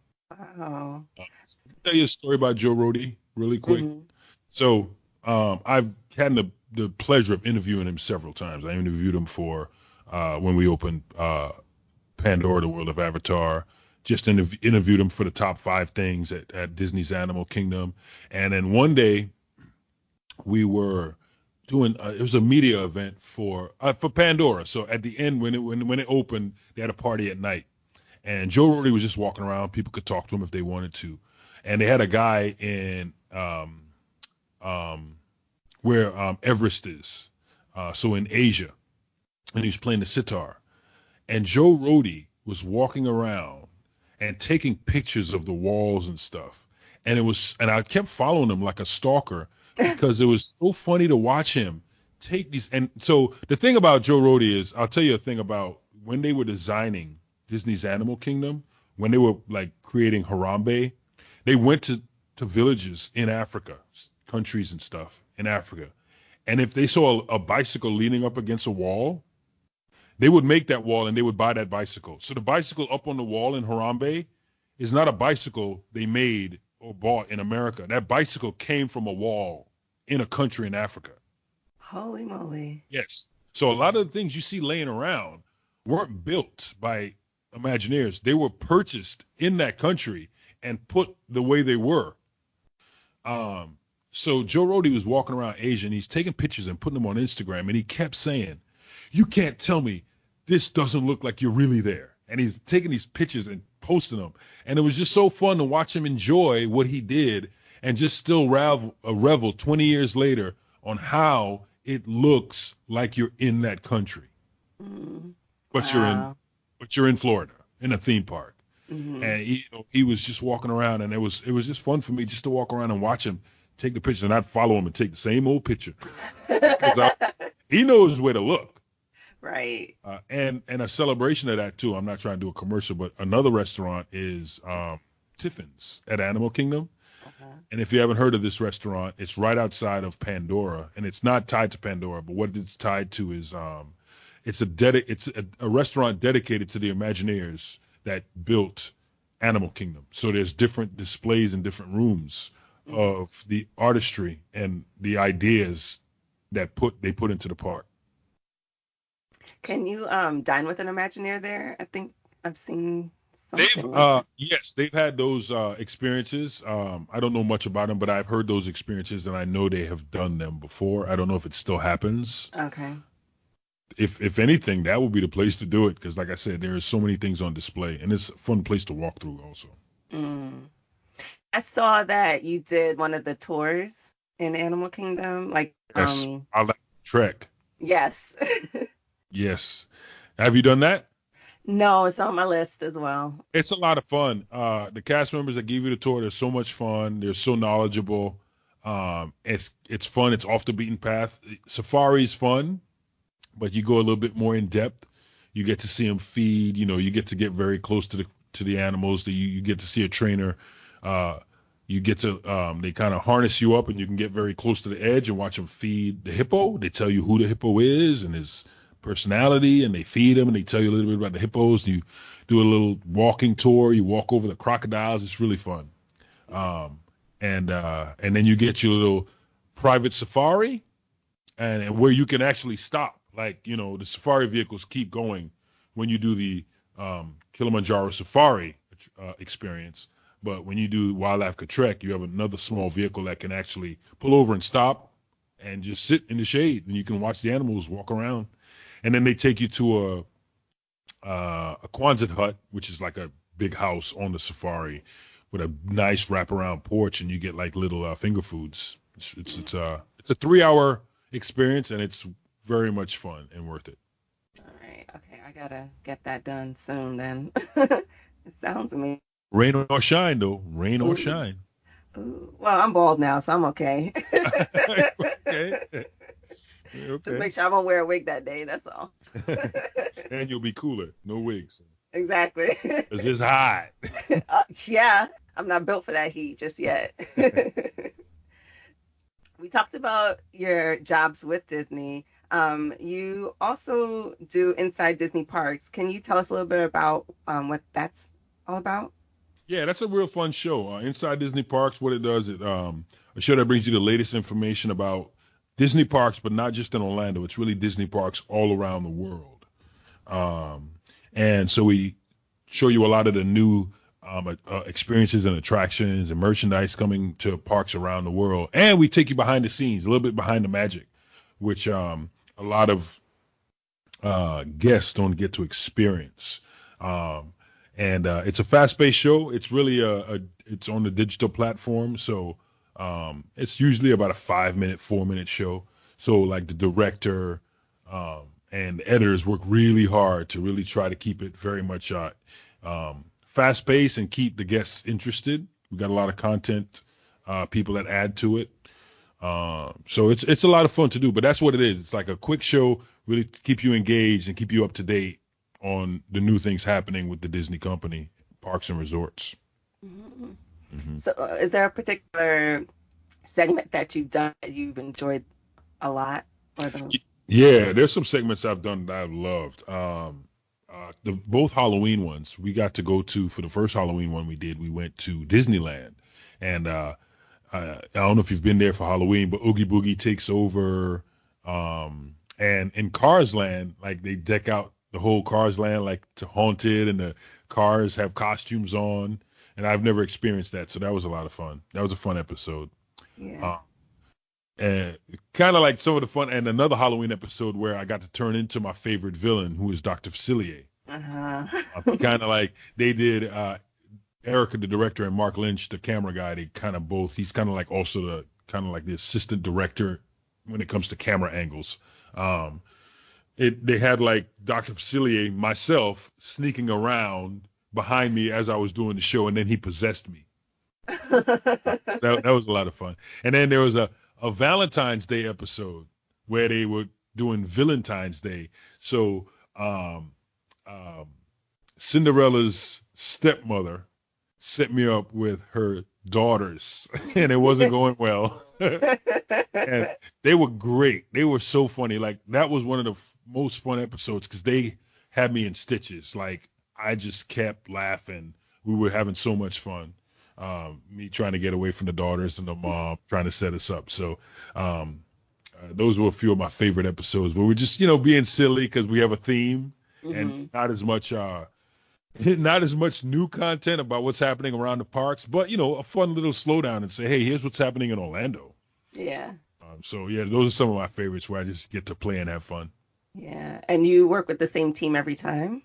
Wow. I'll tell you a story about Joe Rohde really quick. Mm-hmm. So I've had the pleasure of interviewing him several times. I interviewed him for when we opened Pandora, the World of Avatar. Just interviewed him for the top 5 things at Disney's Animal Kingdom. And then one day we were doing it was a media event for Pandora. So at the end, when it opened, they had a party at night, and Joe Rohde was just walking around. People could talk to him if they wanted to, and they had a guy in um, where Everest is, so in Asia, and he was playing the sitar, and Joe Rohde was walking around and taking pictures of the walls and stuff, and I kept following him like a stalker because it was so funny to watch him take these. And so the thing about Joe Rohde is, I'll tell you a thing about when they were designing Disney's Animal Kingdom, when they were like creating Harambe, they went to villages in Africa, countries and stuff in Africa. And if they saw a bicycle leaning up against a wall, they would make that wall and they would buy that bicycle. So the bicycle up on the wall in Harambe is not a bicycle they made or bought in America. That bicycle came from a wall in a country in Africa. Holy moly. Yes. So a lot of the things you see laying around weren't built by Imagineers. They were purchased in that country and put the way they were. So Joe Rohde was walking around Asia and he's taking pictures and putting them on Instagram, and he kept saying, "You can't tell me this doesn't look like you're really there." And he's taking these pictures and posting them. And it was just so fun to watch him enjoy what he did and just still revel 20 years later on how it looks like you're in that country. But Wow. you're in Florida in a theme park. Mhm. And he was just walking around, and it was just fun for me just to walk around and watch him take the picture, and I'd follow him and take the same old picture. He knows where to look. Right. And a celebration of that too. I'm not trying to do a commercial, but another restaurant is Tiffin's at Animal Kingdom. Uh-huh. And if you haven't heard of this restaurant, it's right outside of Pandora, and it's not tied to Pandora, but what it's tied to is it's a restaurant dedicated to the Imagineers that built Animal Kingdom. So there's different displays in different rooms of the artistry and the ideas that they put into the park. Can you dine with an Imagineer there? I think I've seen They've something like yes, they've had those experiences. I don't know much about them, but I've heard those experiences, and I know they have done them before. I don't know if it still happens. that. Okay. If anything, that would be the place to do it because, like I said, there are so many things on display, and it's a fun place to walk through also. Mm. I saw that you did one of the tours in Animal Kingdom. Like, Yes, I like Trek. yes. Yes, have you done that? No, it's on my list as well. It's a lot of fun. The cast members that give you the tour, they're so much fun. They're so knowledgeable. It's fun. It's off the beaten path. Safari's fun, but you go a little bit more in depth. You get to see them feed. You get to get very close to the animals. You get to see a trainer. You get to they kind of harness you up, and you can get very close to the edge and watch them feed the hippo. They tell you who the hippo is and his personality, and they feed him, and they tell you a little bit about the hippos. You do a little walking tour. You walk over the crocodiles. It's really fun. And then you get your little private safari, and where you can actually stop. Like, the safari vehicles keep going when you do the Kilimanjaro safari experience. But when you do Wild Africa Trek, you have another small vehicle that can actually pull over and stop and just sit in the shade, and you can watch the animals walk around. And then they take you to a Quonset hut, which is like a big house on the safari with a nice wraparound porch, and you get like little finger foods. It's a 3-hour experience, and it's very much fun and worth it. All right. Okay. I gotta get that done soon then. It sounds amazing. Rain or shine, though. Rain or shine. Ooh. Well, I'm bald now, so I'm okay. Okay. Just Okay. make sure I won't wear a wig that day. That's all. And you'll be cooler. No wigs. Exactly. It's just hot. Yeah, I'm not built for that heat just yet. We talked about your jobs with Disney. You also do Inside Disney Parks. Can you tell us a little bit about what that's all about? Yeah, that's a real fun show. Inside Disney Parks, what it does, a show that brings you the latest information about Disney parks, but not just in Orlando. It's really Disney parks all around the world. And so we show you a lot of the new experiences and attractions and merchandise coming to parks around the world. And we take you behind the scenes, a little bit behind the magic. which a lot of guests don't get to experience. And it's a fast-paced show. It's really it's on the digital platform, so it's usually about a 5-minute, 4-minute show. So like the director and the editors work really hard to really try to keep it very much fast-paced and keep the guests interested. We got a lot of content people that add to it. So it's a lot of fun to do, but that's what it is. It's like a quick show, really keep you engaged and keep you up to date on the new things happening with the Disney company, parks and resorts. Mm-hmm. Mm-hmm. So is there a particular segment that you've done that you've enjoyed a lot? Yeah, there's some segments I've done that I've loved. Both Halloween ones we got to go to. For the first Halloween one we went to Disneyland, and I don't know if you've been there for Halloween, but Oogie Boogie takes over. And in Cars Land, like they deck out the whole Cars Land like to Haunted, and the cars have costumes on. And I've never experienced that, so that was a lot of fun. That was a fun episode. Yeah. And kind of like some of the fun, and another Halloween episode where I got to turn into my favorite villain, who is Dr. Facilier. Kind of like they did Erica, the director, and Mark Lynch, the camera guy. They kind of both. He's kind of like also the assistant director when it comes to camera angles. They had like Dr. Facilier, myself, sneaking around behind me as I was doing the show, and then he possessed me. that was a lot of fun. And then there was a Valentine's Day episode where they were doing Valentine's Day. So Cinderella's stepmother set me up with her daughters, and it wasn't going well. And they were great. They were so funny. Like that was one of the most fun episodes because they had me in stitches. Like I just kept laughing. We were having so much fun. Me trying to get away from the daughters and the mom trying to set us up. So those were a few of my favorite episodes where we're just, being silly because we have a theme and not as much new content about what's happening around the parks, but a fun little slowdown and say, hey, here's what's happening in Orlando. Yeah. So yeah, those are some of my favorites where I just get to play and have fun. Yeah. And you work with the same team every time?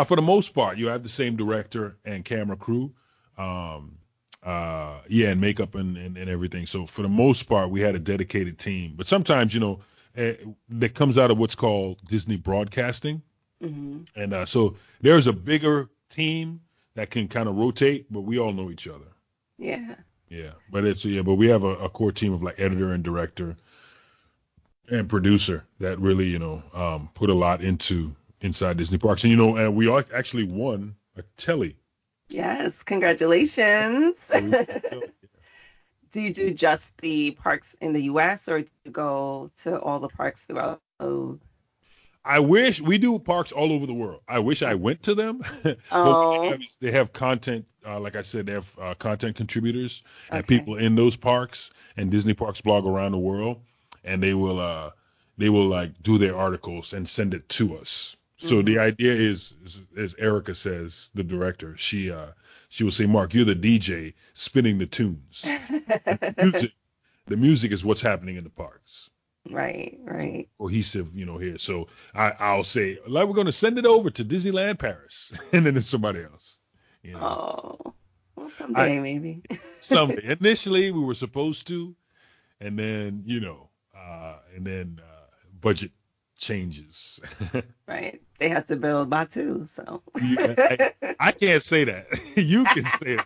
For the most part, you have the same director and camera crew. And makeup and everything. So for the most part, we had a dedicated team. But sometimes, that comes out of what's called Disney Broadcasting. Mm-hmm. And so there's a bigger team that can kind of rotate, but we all know each other. Yeah. Yeah. But but we have a core team of like editor and director and producer that really, put a lot inside Disney parks. And, and we actually won a telly. Yes, congratulations. Do you do just the parks in the U.S. or do you go to all the parks throughout? I wish we do parks all over the world. I wish I went to them. Oh. They have content, like I said, they have content contributors and people in those parks and Disney Parks blog around the world, and they will like do their articles and send it to us. So the idea is, as Erica says, the director, she will say, Mark, you're the DJ spinning the tunes. The music is what's happening in the parks. Right. Cohesive, here. So I'll say, like, we're going to send it over to Disneyland Paris. And then it's somebody else. Oh, well, someday maybe. Someday. Initially, we were supposed to. And then, budget changes. Right. They had to build Batu, so. I can't say that. You can say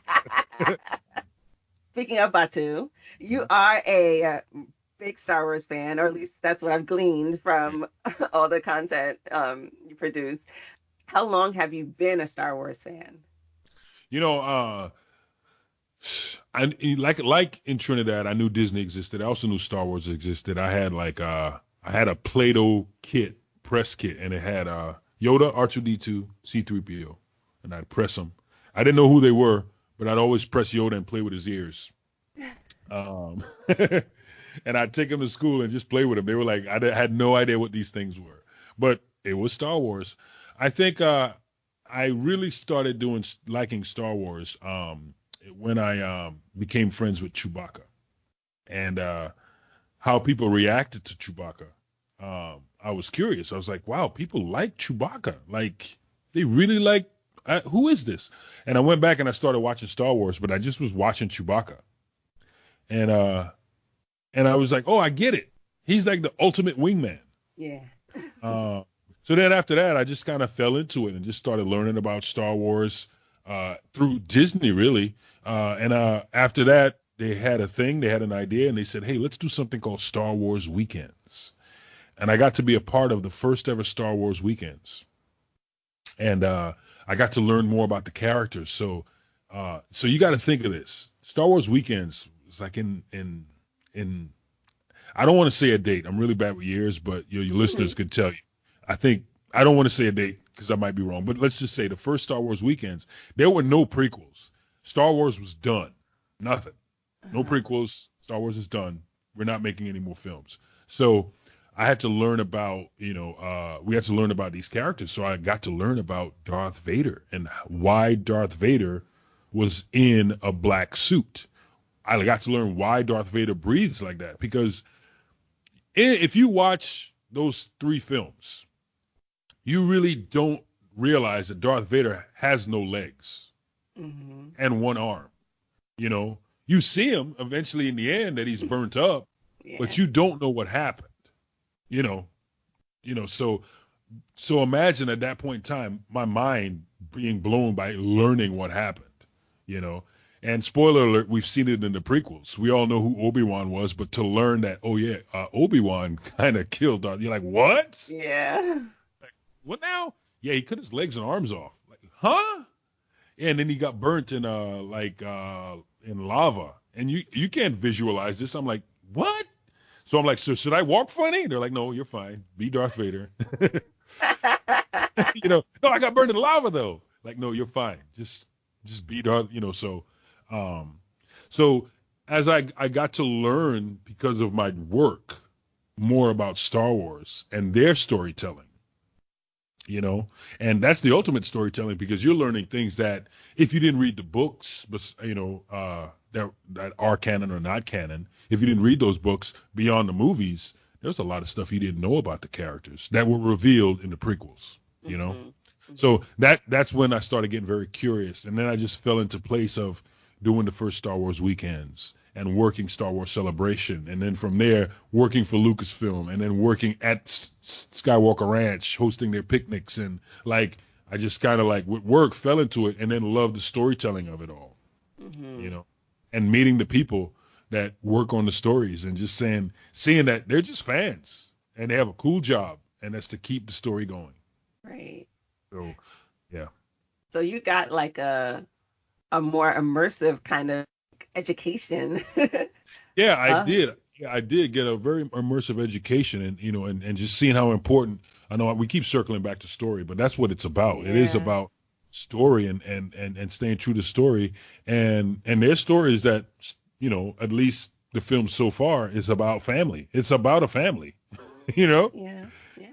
it. Speaking of Batu, you are a big Star Wars fan, or at least that's what I've gleaned from all the content you produce. How long have you been a Star Wars fan? I like in Trinidad, I knew Disney existed. I also knew Star Wars existed. I had a Play-Doh press kit, and it had Yoda, R2-D2, C-3PO, and I'd press them. I didn't know who they were, but I'd always press Yoda and play with his ears. And I'd take them to school and just play with them. They were like, I had no idea what these things were, but it was Star Wars. I think I really started liking Star Wars when I became friends with Chewbacca, and how people reacted to Chewbacca I was curious. I was like, wow, people like Chewbacca. Like, they really like, who is this? And I went back and I started watching Star Wars, but I just was watching Chewbacca. And I was like, oh, I get it. He's like the ultimate wingman. Yeah. Uh, so then after that, I just kind of fell into it and just started learning about Star Wars through Disney, really. And after that, they had an idea, and they said, hey, let's do something called Star Wars Weekends. And I got to be a part of the first ever Star Wars Weekends. And I got to learn more about the characters. So you got to think of this. Star Wars Weekends is like in I don't want to say a date. I'm really bad with years, but your listeners could tell you. I don't want to say a date because I might be wrong, but let's just say the first Star Wars Weekends, there were no prequels. Star Wars was done. Nothing. No prequels. Star Wars is done. We're not making any more films. So I had to learn about, we had to learn about these characters. So I got to learn about Darth Vader and why Darth Vader was in a black suit. I got to learn why Darth Vader breathes like that, because if you watch those 3 films, you really don't realize that Darth Vader has no legs and 1 arm. You see him eventually in the end that he's burnt up, but you don't know what happened. So imagine at that point in time, my mind being blown by learning what happened. And spoiler alert, we've seen it in the prequels. We all know who Obi-Wan was, but to learn that, Obi-Wan kind of killed Darth. You're like, what? Yeah. Like, what now? Yeah, he cut his legs and arms off. Like, huh? Yeah, and then he got burnt in in lava. And you can't visualize this. I'm like, what? So I'm like, so should I walk funny? They're like, no, you're fine. Be Darth Vader. No, I got burned in lava though. Like, no, you're fine. Just be Darth. So as I got to learn because of my work more about Star Wars and their storytelling, and that's the ultimate storytelling, because you're learning things that if you didn't read the books, but that are canon or not canon, if you didn't read those books beyond the movies, there's a lot of stuff you didn't know about the characters that were revealed in the prequels. So that's when I started getting very curious, and then I just fell into place of doing the first Star Wars Weekends and working Star Wars Celebration, and then from there working for Lucasfilm, and then working at Skywalker Ranch hosting their picnics, and like I just kind of like with work fell into it, and then loved the storytelling of it all, and meeting the people that work on the stories, and just seeing that they're just fans and they have a cool job, and that's to keep the story going. Right. So, yeah. So you got like a more immersive kind of education. Yeah, I did. Yeah, I did get a very immersive education, and just seeing how important. I know we keep circling back to story, but that's what it's about. Yeah. It is about story and staying true to story, and there's stories that at least the film so far is about family. It's about a family, Yeah.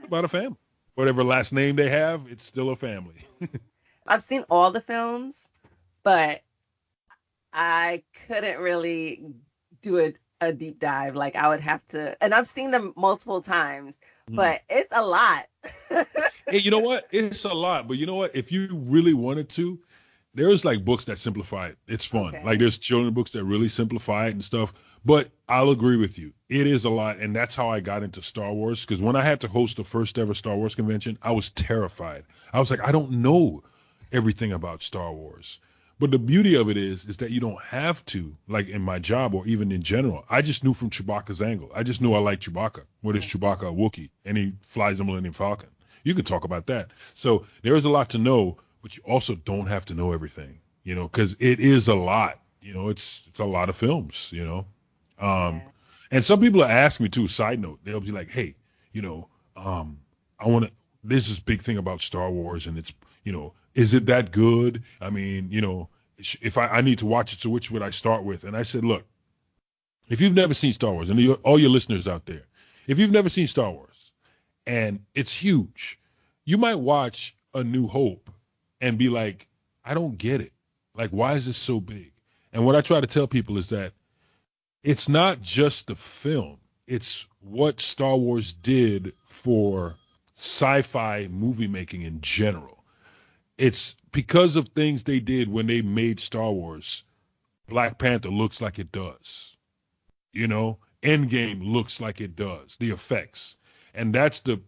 about a family. Whatever last name they have, it's still a family. I've seen all the films, but I couldn't really do a deep dive. Like I would have to, and I've seen them multiple times, but it's a lot. Hey, you know what? It's a lot, but you know what? If you really wanted to, there's like books that simplify it. It's fun. Okay. Like there's children books that really simplify it and stuff. But I'll agree with you. It is a lot, and that's how I got into Star Wars. Because when I had to host the first ever Star Wars convention, I was terrified. I was like, I don't know everything about Star Wars. But the beauty of it is that you don't have to, like in my job or even in general. I just knew from Chewbacca's angle. I just knew I liked Chewbacca. What is Chewbacca a Wookiee? And he flies the Millennium Falcon. You could talk about that. So there is a lot to know, but you also don't have to know everything, because it is a lot. It's a lot of films, And some people ask me too, side note, they'll be like, hey, I want to, there's this big thing about Star Wars, and it's, is it that good? I mean, if I need to watch it, so which would I start with? And I said, look, if you've never seen Star Wars, and all your listeners out there, if you've never seen Star Wars and it's huge, you might watch A New Hope and be like, I don't get it. Like, why is this so big? And what I try to tell people is that it's not just the film. it's what Star Wars did for sci-fi movie making in general. It's because of things they did when they made Star Wars. Black Panther looks like it does. You know, Endgame looks like it does. The effects, and that's the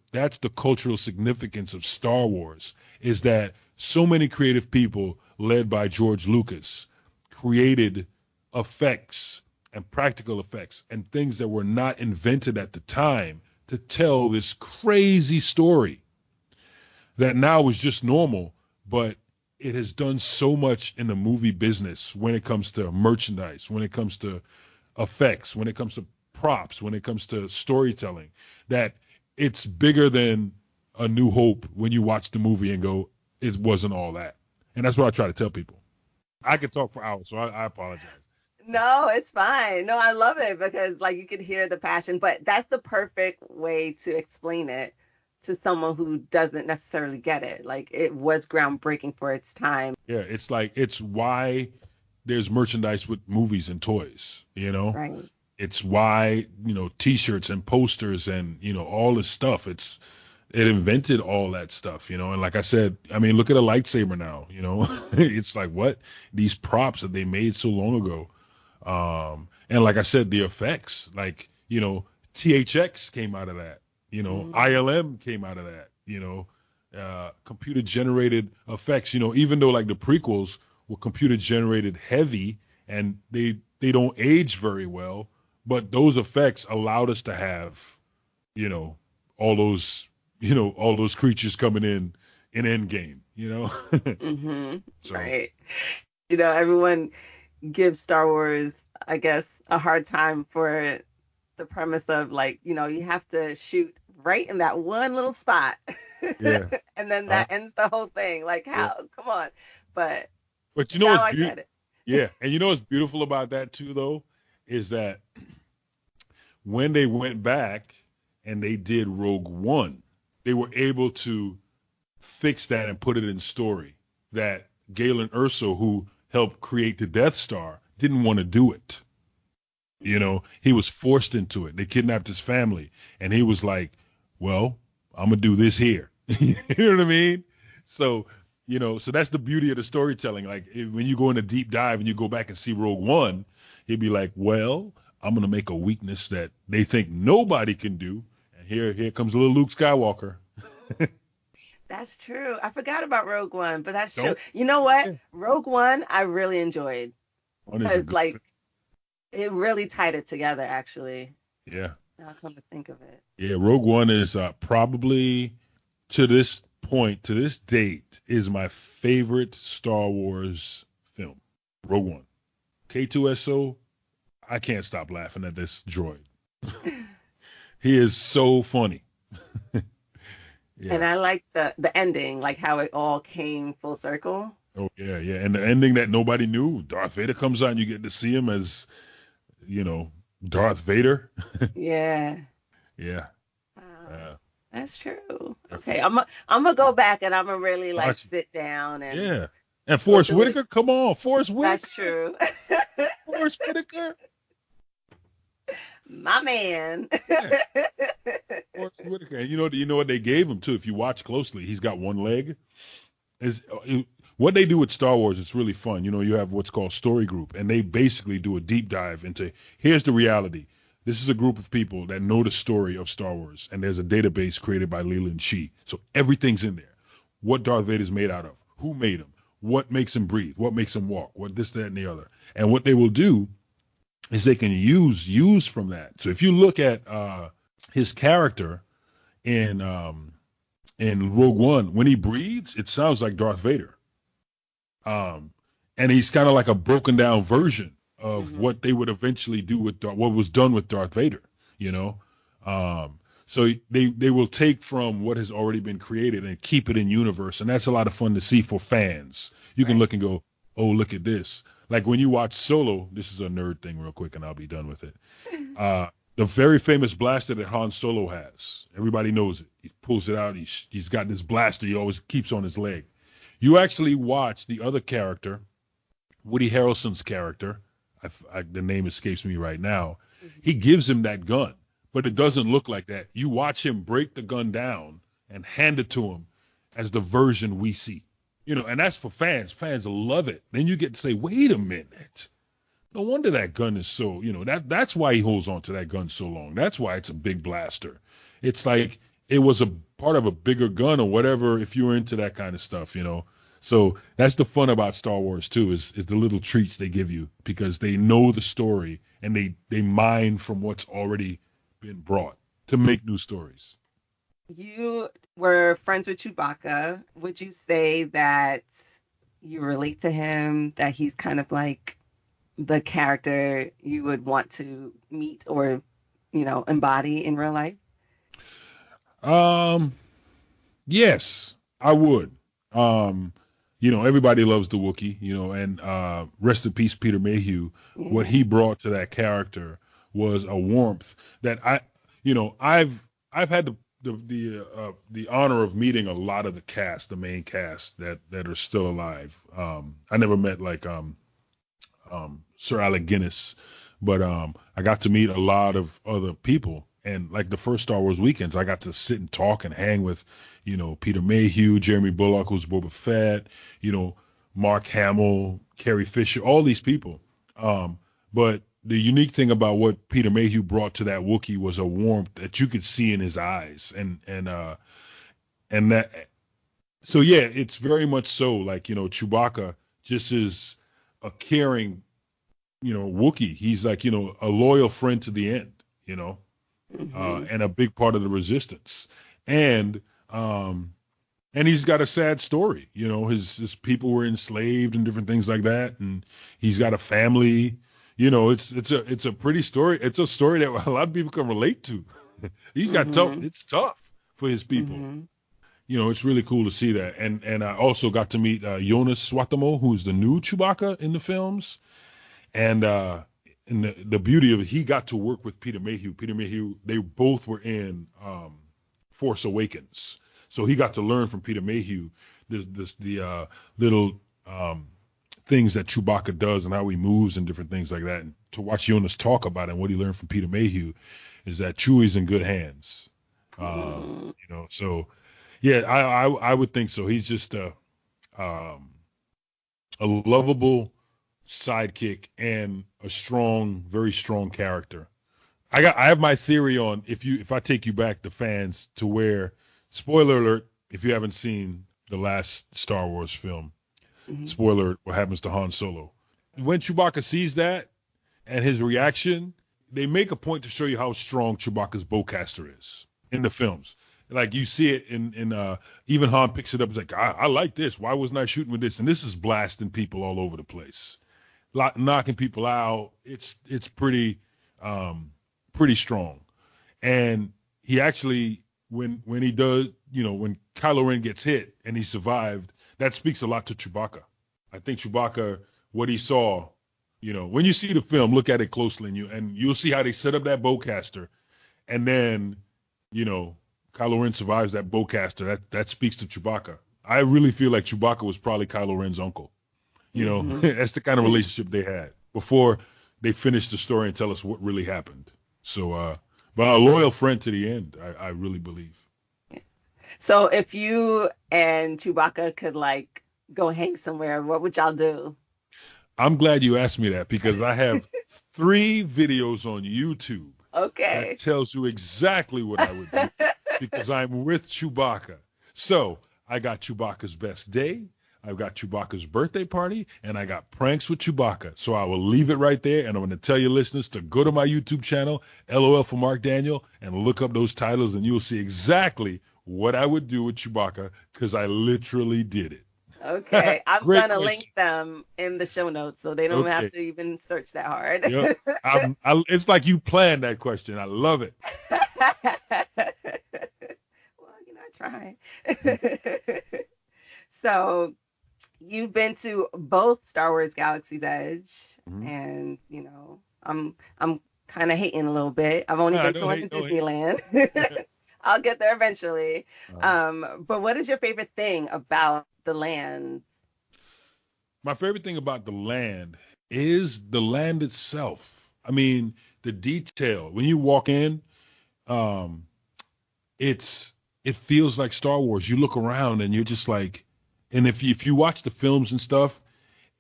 cultural significance of Star Wars is that so many creative people, led by George Lucas, created effects and practical effects and things that were not invented at the time to tell this crazy story that now is just normal, but it has done so much in the movie business when it comes to merchandise, when it comes to effects, when it comes to props, when it comes to storytelling, that it's bigger than A New Hope when you watch the movie and go, it wasn't all that. And that's what I try to tell people. I could talk for hours, so I apologize. No, it's fine. No, I love it because like you can hear the passion, but that's the perfect way to explain it to someone who doesn't necessarily get it. Like it was groundbreaking for its time. Yeah, it's like, it's why there's merchandise with movies and toys, you know? Right. It's why, T-shirts and posters and, all this stuff. It invented all that stuff, and like I said, I mean, look at a lightsaber now, it's like, what? These props that they made so long ago. And like I said, the effects, like, THX came out of that, ILM came out of that, computer generated effects, even though like the prequels were computer generated heavy and they don't age very well, but those effects allowed us to have, all those, all those creatures coming in Endgame, So, Right. Everyone gives Star Wars, I guess, a hard time for the premise of like, you have to shoot right in that one little spot. yeah. And then that ends the whole thing. Like Yeah. how? Come on. But But now I get it. Yeah. And what's beautiful about that too, though, is that when they went back and they did Rogue One, they were able to fix that and put it in story. That Galen Erso, who helped create the Death Star, didn't want to do it. He was forced into it. They kidnapped his family, and he was like, "Well, I'm gonna do this here." You know what I mean? So, so that's the beauty of the storytelling. Like when you go in a deep dive and you go back and see Rogue One, he'd be like, "Well, I'm gonna make a weakness that they think nobody can do, and here comes little Luke Skywalker." That's true. I forgot about Rogue One, but that's true. Don't. You know what? Yeah. Rogue One, I really enjoyed One is a because good. like it really tied it together. Actually, Yeah. now come to think of it. Yeah. Rogue One is probably to this point, to this date, is my favorite Star Wars film. Rogue One. K2SO, I can't stop laughing at this droid. He is so funny. Yeah. And I like the ending, like how it all came full circle. Oh yeah, yeah. And the ending that nobody knew, Darth Vader comes out and you get to see him as, Darth Vader. Yeah. Yeah. That's true. Okay, I'm gonna go back and I'm gonna really like sit down and yeah. And Forrest Whitaker, come on, Forrest Whitaker. That's true. Forrest Whitaker. My man. Yeah. Forrest Whitaker. And you know what they gave him too? If you watch closely, he's got one leg. What they do with Star Wars is really fun. You have what's called Story Group, and they basically do a deep dive into, here's the reality. This is a group of people that know the story of Star Wars, and there's a database created by Leland Shee. So everything's in there. What Darth Vader's made out of, who made him, what makes him breathe, what makes him walk, what this, that, and the other. And what they will do is they can use from that. So if you look at his character in Rogue One, when he breathes, it sounds like Darth Vader. And he's kind of like a broken down version of what they would eventually do with what was done with Darth Vader, So they will take from what has already been created and keep it in universe, and that's a lot of fun to see for fans. You can look and go, oh, look at this. Like when you watch Solo, this is a nerd thing real quick, and I'll be done with it. The very famous blaster that Han Solo has, everybody knows it. He pulls it out. He's got this blaster he always keeps on his leg. You actually watch the other character, Woody Harrelson's character. The name escapes me right now. He gives him that gun, but it doesn't look like that. You watch him break the gun down and hand it to him as the version we see. And that's for fans. Fans love it. Then you get to say, wait a minute. No wonder that gun is so, that's why he holds on to that gun so long. That's why it's a big blaster. It's like it was a part of a bigger gun or whatever if you were into that kind of stuff. So that's the fun about Star Wars too, is the little treats they give you because they know the story and they mine from what's already been brought to make new stories. You were friends with Chewbacca. Would you say that you relate to him, that he's kind of like the character you would want to meet or, embody in real life? Yes, I would. Everybody loves the Wookiee, and rest in peace, Peter Mayhew. Yeah. What he brought to that character was a warmth that I've had the honor of meeting a lot of the cast, the main cast that are still alive. I never met like Sir Alec Guinness, but I got to meet a lot of other people. And like the first Star Wars weekends, I got to sit and talk and hang with, Peter Mayhew, Jeremy Bulloch, who's Boba Fett, Mark Hamill, Carrie Fisher, all these people. But the unique thing about what Peter Mayhew brought to that Wookiee was a warmth that you could see in his eyes, and that. So yeah, it's very much so. Like Chewbacca just is a caring, Wookiee. He's like a loyal friend to the end. And a big part of the resistance. And he's got a sad story. His people were enslaved and different things like that. And he's got a family. It's a pretty story. It's a story that a lot of people can relate to. He's got tough. It's tough for his people. It's really cool to see that. And I also got to meet Jonas Swatamo, who's the new Chewbacca in the films. And the beauty of it, he got to work with Peter Mayhew. Peter Mayhew, they both were in Force Awakens. So he got to learn from Peter Mayhew the little things that Chewbacca does and how he moves and different things like that. And to watch Jonas talk about it and what he learned from Peter Mayhew is that Chewie's in good hands. So yeah, I would think so. He's just a lovable sidekick and a strong, very strong character. I have my theory on if I take you back, the fans, to where, spoiler alert, if you haven't seen the last Star Wars film, spoiler alert, what happens to Han Solo. When Chewbacca sees that and his reaction, they make a point to show you how strong Chewbacca's bowcaster is in the films. Like you see it in even Han picks it up. He's like, I like this. Why wasn't I shooting with this? And this is blasting people all over the place, knocking people out. It's pretty strong. And he actually, when he does, when Kylo Ren gets hit and he survived, that speaks a lot to Chewbacca. I think Chewbacca, what he saw, when you see the film, look at it closely and you'll see how they set up that bowcaster, and then, Kylo Ren survives that bowcaster. That speaks to Chewbacca. I really feel like Chewbacca was probably Kylo Ren's uncle. That's the kind of relationship they had before they finished the story and tell us what really happened. So, but a loyal friend to the end, I really believe. So if you and Chewbacca could like go hang somewhere, what would y'all do? I'm glad you asked me that because I have 3 videos on YouTube. Okay. That tells you exactly what I would do because I'm with Chewbacca. So I got Chewbacca's best day. I've got Chewbacca's birthday party, and I got pranks with Chewbacca. So I will leave it right there, and I'm going to tell your listeners to go to my YouTube channel, LOL for Mark Daniel, and look up those titles, and you'll see exactly what I would do with Chewbacca because I literally did it. Okay. I'm going to link them in the show notes so they don't have to even search that hard. Yep. It's like you planned that question. I love it. Well, I try. So you've been to both Star Wars Galaxy's Edge, and I'm kind of hating a little bit. I've only been to one to Disneyland. I'll get there eventually. But what is your favorite thing about the land? My favorite thing about the land is the land itself. I mean, the detail. When you walk in, um, it feels like Star Wars. You look around and you're just like, and if you watch the films and stuff,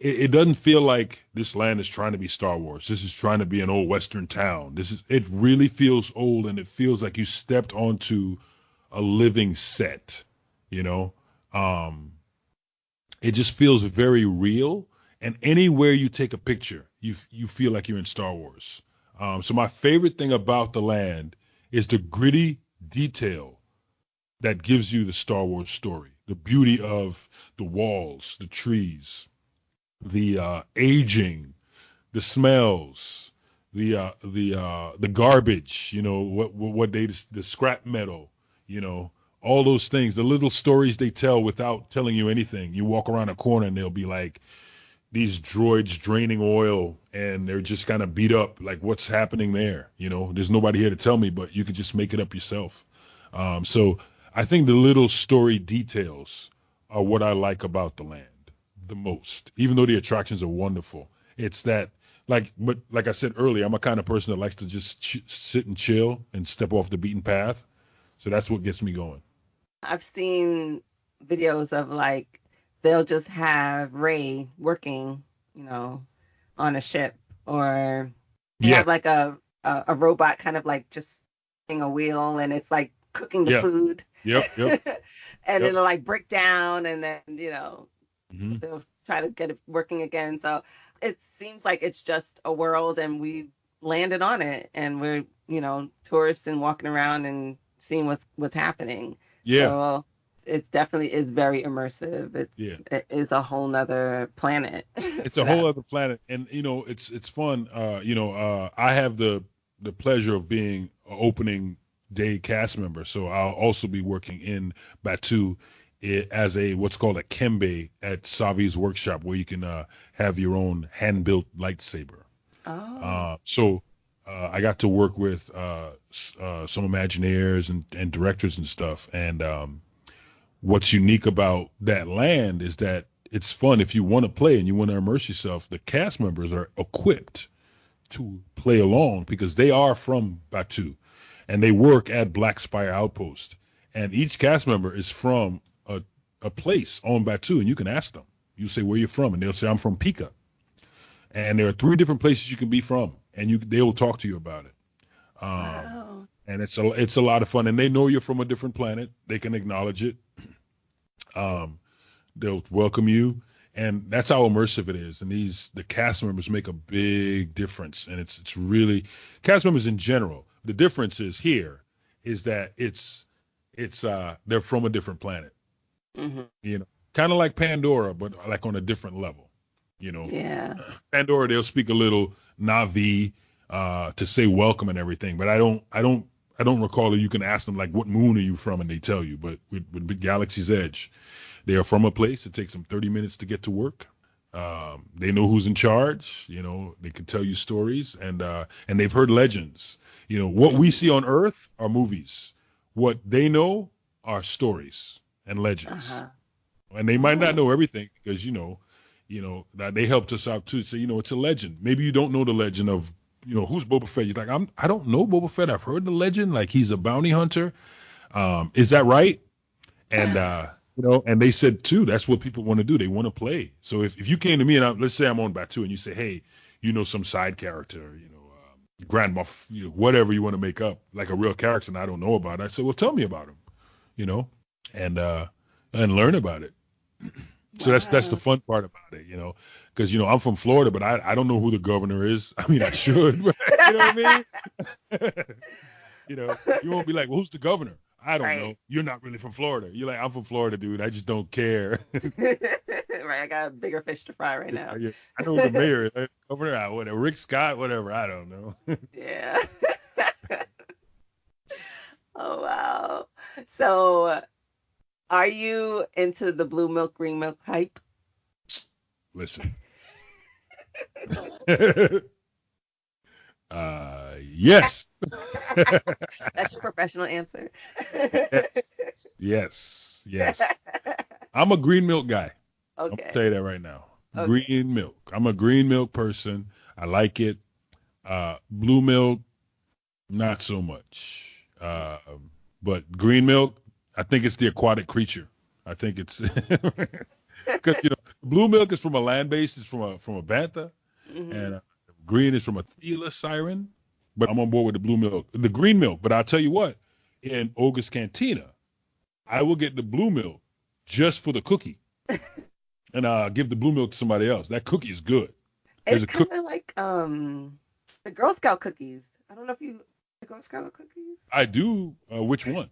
it doesn't feel like this land is trying to be Star Wars. This is trying to be an old Western town. It really feels old, and it feels like you stepped onto a living set, you know. Um, it just feels very real. And anywhere you take a picture, you feel like you're in Star Wars. So my favorite thing about the land is the gritty detail that gives you the Star Wars story. The beauty of the walls, the trees, the aging, the smells, the garbage. You know what they the scrap metal. You know all those things, the little stories they tell without telling you anything. You walk around a corner and they'll be like these droids draining oil and they're just kind of beat up. Like what's happening there? You know, there's nobody here to tell me, but you could just make it up yourself. So I think the little story details are what I like about the land the most, even though the attractions are wonderful. It's that, but like I said earlier, I'm a kind of person that likes to just sit and chill and step off the beaten path. So that's what gets me going. I've seen videos of like they'll just have Ray working, on a ship, or they have like a robot kind of like just spinning a wheel, and it's like cooking the food. Yep. And it'll like break down, and then Mm-hmm. they'll try to get it working again. So it seems like it's just a world, and we landed on it, and we're tourists and walking around and seeing what's happening. Yeah. So it definitely is very immersive. It is a whole nother planet. It's a whole other planet, and it's fun. I have the pleasure of being an opening day cast member, so I'll also be working in Batu as what's called a kembe at Savi's workshop, where you can have your own hand-built lightsaber. So I got to work with some Imagineers and directors and stuff. And what's unique about that land is that it's fun. If you want to play and you want to immerse yourself, the cast members are equipped to play along because they are from Batu and they work at Black Spire Outpost. And each cast member is from a place on Batu, and you can ask them. You say, where you're from? And they'll say, I'm from Pika. And there are 3 different places you can be from, and they will talk to you about it. Wow. And it's a lot of fun, and they know you're from a different planet. They can acknowledge it. They'll welcome you, and that's how immersive it is. And the cast members make a big difference, and it's really cast members in general. The difference is that they're from a different planet. Mm-hmm. Kind of like Pandora, but like on a different level. Yeah. Pandora, they'll speak a little Na'vi to say welcome and everything, but I don't recall that you can ask them like, what moon are you from, and they tell you. But with Galaxy's Edge, they are from a place. It takes them 30 minutes to get to work. They know who's in charge. They can tell you stories, and they've heard legends. What we see on Earth are movies. What they know are stories and legends. And they might not know everything because that they helped us out too. Say, it's a legend. Maybe you don't know the legend of who's Boba Fett. You're like, I don't know Boba Fett. I've heard the legend, like he's a bounty hunter. Is that right? And and they said too, that's what people want to do. They want to play. So if you came to me and let's say I'm on Batu and you say, hey, some side character, Grand Moff, whatever you want to make up, like a real character and I don't know about it. I said, well, tell me about him, and learn about it. So that's the fun part about it, because I'm from Florida, but I don't know who the governor is. I mean, I should, but, you know what I mean? You won't be like, well, who's the governor? I don't know. You're not really from Florida. You're like, I'm from Florida, dude. I just don't care. Right. I got bigger fish to fry right now. Yeah. I know who the mayor is, governor, whatever, Rick Scott, whatever. I don't know. Yeah. Oh, wow. So are you into the blue milk, green milk hype? Listen. Yes. That's your professional answer. Yes. I'm a green milk guy. Okay. I'm gonna tell you that right now. Okay. Green milk. I'm a green milk person. I like it. Blue milk, not so much. Uh, but green milk, I think it's the aquatic creature. I think it's because blue milk is from a land base, it's from a bantha, Hmm. and green is from a Thela siren. But I'm on board with the blue milk, the green milk. But I'll tell you what, in Olga's Cantina, I will get the blue milk just for the cookie, and give the blue milk to somebody else. That cookie is good. There's It's a kind cook. of like the Girl Scout cookies. I don't know if you the Girl Scout cookies. I do. Which one?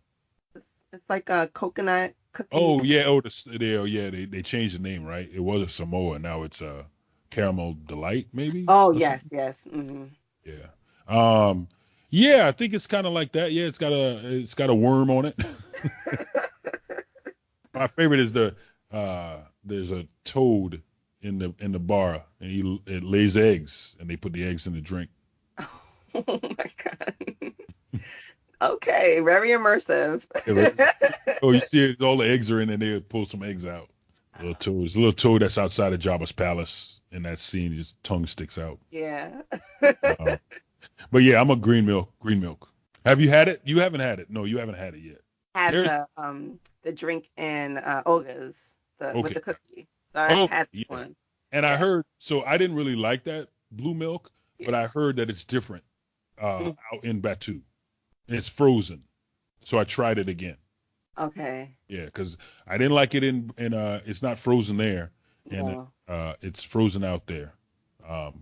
It's like a coconut cookie. Oh yeah. Oh, they changed the name, right? It was a Samoa. Now it's a caramel delight, maybe Oh or yes, something. yes. Hmm. Yeah. Um. Yeah, I think it's kind of like that. Yeah, it's got a worm on it. My favorite is there's a toad in the bar, and it lays eggs, and they put the eggs in the drink. Oh my God. Okay, very immersive. Oh, you see it, all the eggs are in, and they pull some eggs out. Little toad. It's a little toad that's outside of Jabba's palace in that scene. His tongue sticks out. Yeah. Uh, but yeah, I'm a green milk. Green milk. Have you had it? You haven't had it. No, you haven't had it yet. Had There's the drink in Olga's with okay. the cookie. So I've Oh had yeah. one. And I Yeah. heard, so I didn't really like that blue milk, but I heard that it's different Mm. out in Batu. It's frozen. So I tried it again. Okay. Yeah, because I didn't like it in it's not frozen there, and No. it's frozen out there.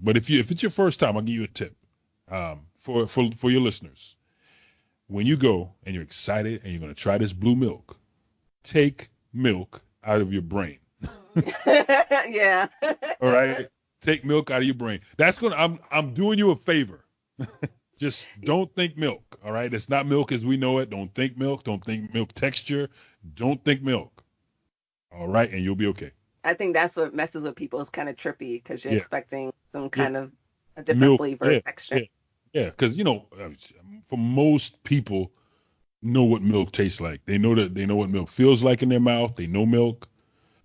But if it's your first time, I'll give you a tip for your listeners. When you go and you're excited and you're gonna try this blue milk, take milk out of your brain. Yeah. All right, take milk out of your brain. I'm doing you a favor. Just don't think milk. All right, it's not milk as we know it. Don't think milk. Don't think milk texture. Don't think milk. All right, and you'll be okay. I think that's what messes with people. It's kind of trippy because you're Yeah, expecting some yeah, kind of a different milk. flavor or Yeah, texture. yeah, yeah. Because for most people, know what milk tastes like. They know what milk feels like in their mouth. They know milk,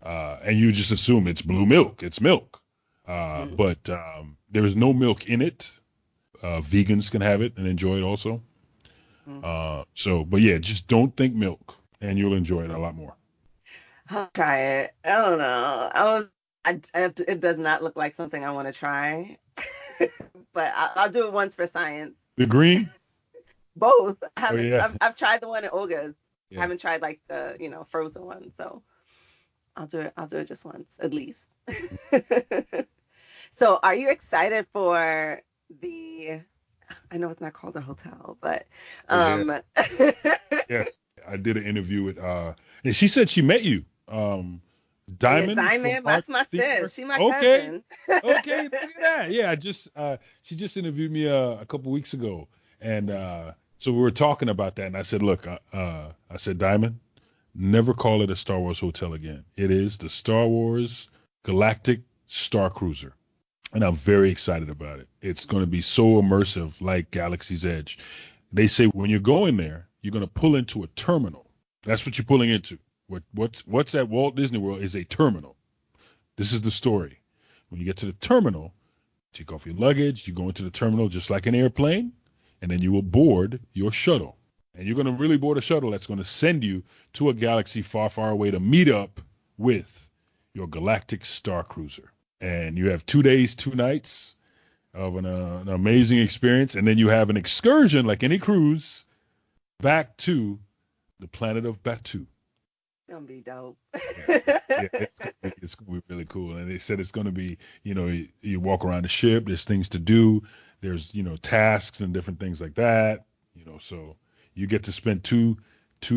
and you just assume it's blue milk. It's milk, Hmm. but there's no milk in it. Vegans can have it and enjoy it also. But yeah, just don't think milk, and you'll enjoy it a lot more. I'll try it. I don't know. It does not look like something I want to try, but I'll do it once for science. The green? Both. I Oh haven't. yeah, I've tried the one in Olga's. I yeah. haven't tried like the frozen one. So I'll do it. I'll do it just once at least. So are you excited for the? I know it's not called a hotel, but Oh yeah, um, yes. I did an interview with and she said she met you, yeah, Diamond from Diamond. Art That's my Theater. sis. She my Okay, cousin. okay, look at that. Yeah, she just interviewed me a couple weeks ago, and so we were talking about that, and I said, look, I said, Diamond, never call it a Star Wars hotel again. It is the Star Wars Galactic Star Cruiser. And I'm very excited about it. It's going to be so immersive, like Galaxy's Edge. They say when you're going there, you're going to pull into a terminal. That's what you're pulling into. What's at Walt Disney World is a terminal. This is the story. When you get to the terminal, take off your luggage. You go into the terminal just like an airplane, and then you will board your shuttle. And you're going to really board a shuttle that's going to send you to a galaxy far, far away to meet up with your galactic star cruiser. And you have 2 days, 2 nights of an amazing experience. And then you have an excursion, like any cruise, back to the planet of Batu. Gonna be dope. Yeah, yeah, it's gonna be really cool. And they said it's gonna be, you walk around the ship. There's things to do. There's tasks and different things like that. So you get to spend two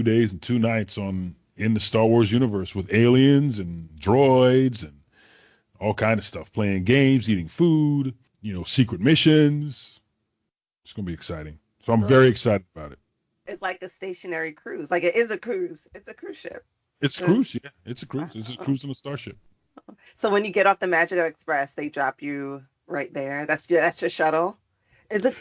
days and 2 nights in the Star Wars universe with aliens and droids and all kind of stuff, playing games, eating food, secret missions. It's gonna be exciting. So I'm So very excited about it. it's like a stationary cruise. Like it is a cruise. It's a cruise ship. It's a So, cruise, yeah. It's a cruise. It's a wow. cruise on a starship. So when you get off the Magical Express, they drop you right there. That's your shuttle. Is it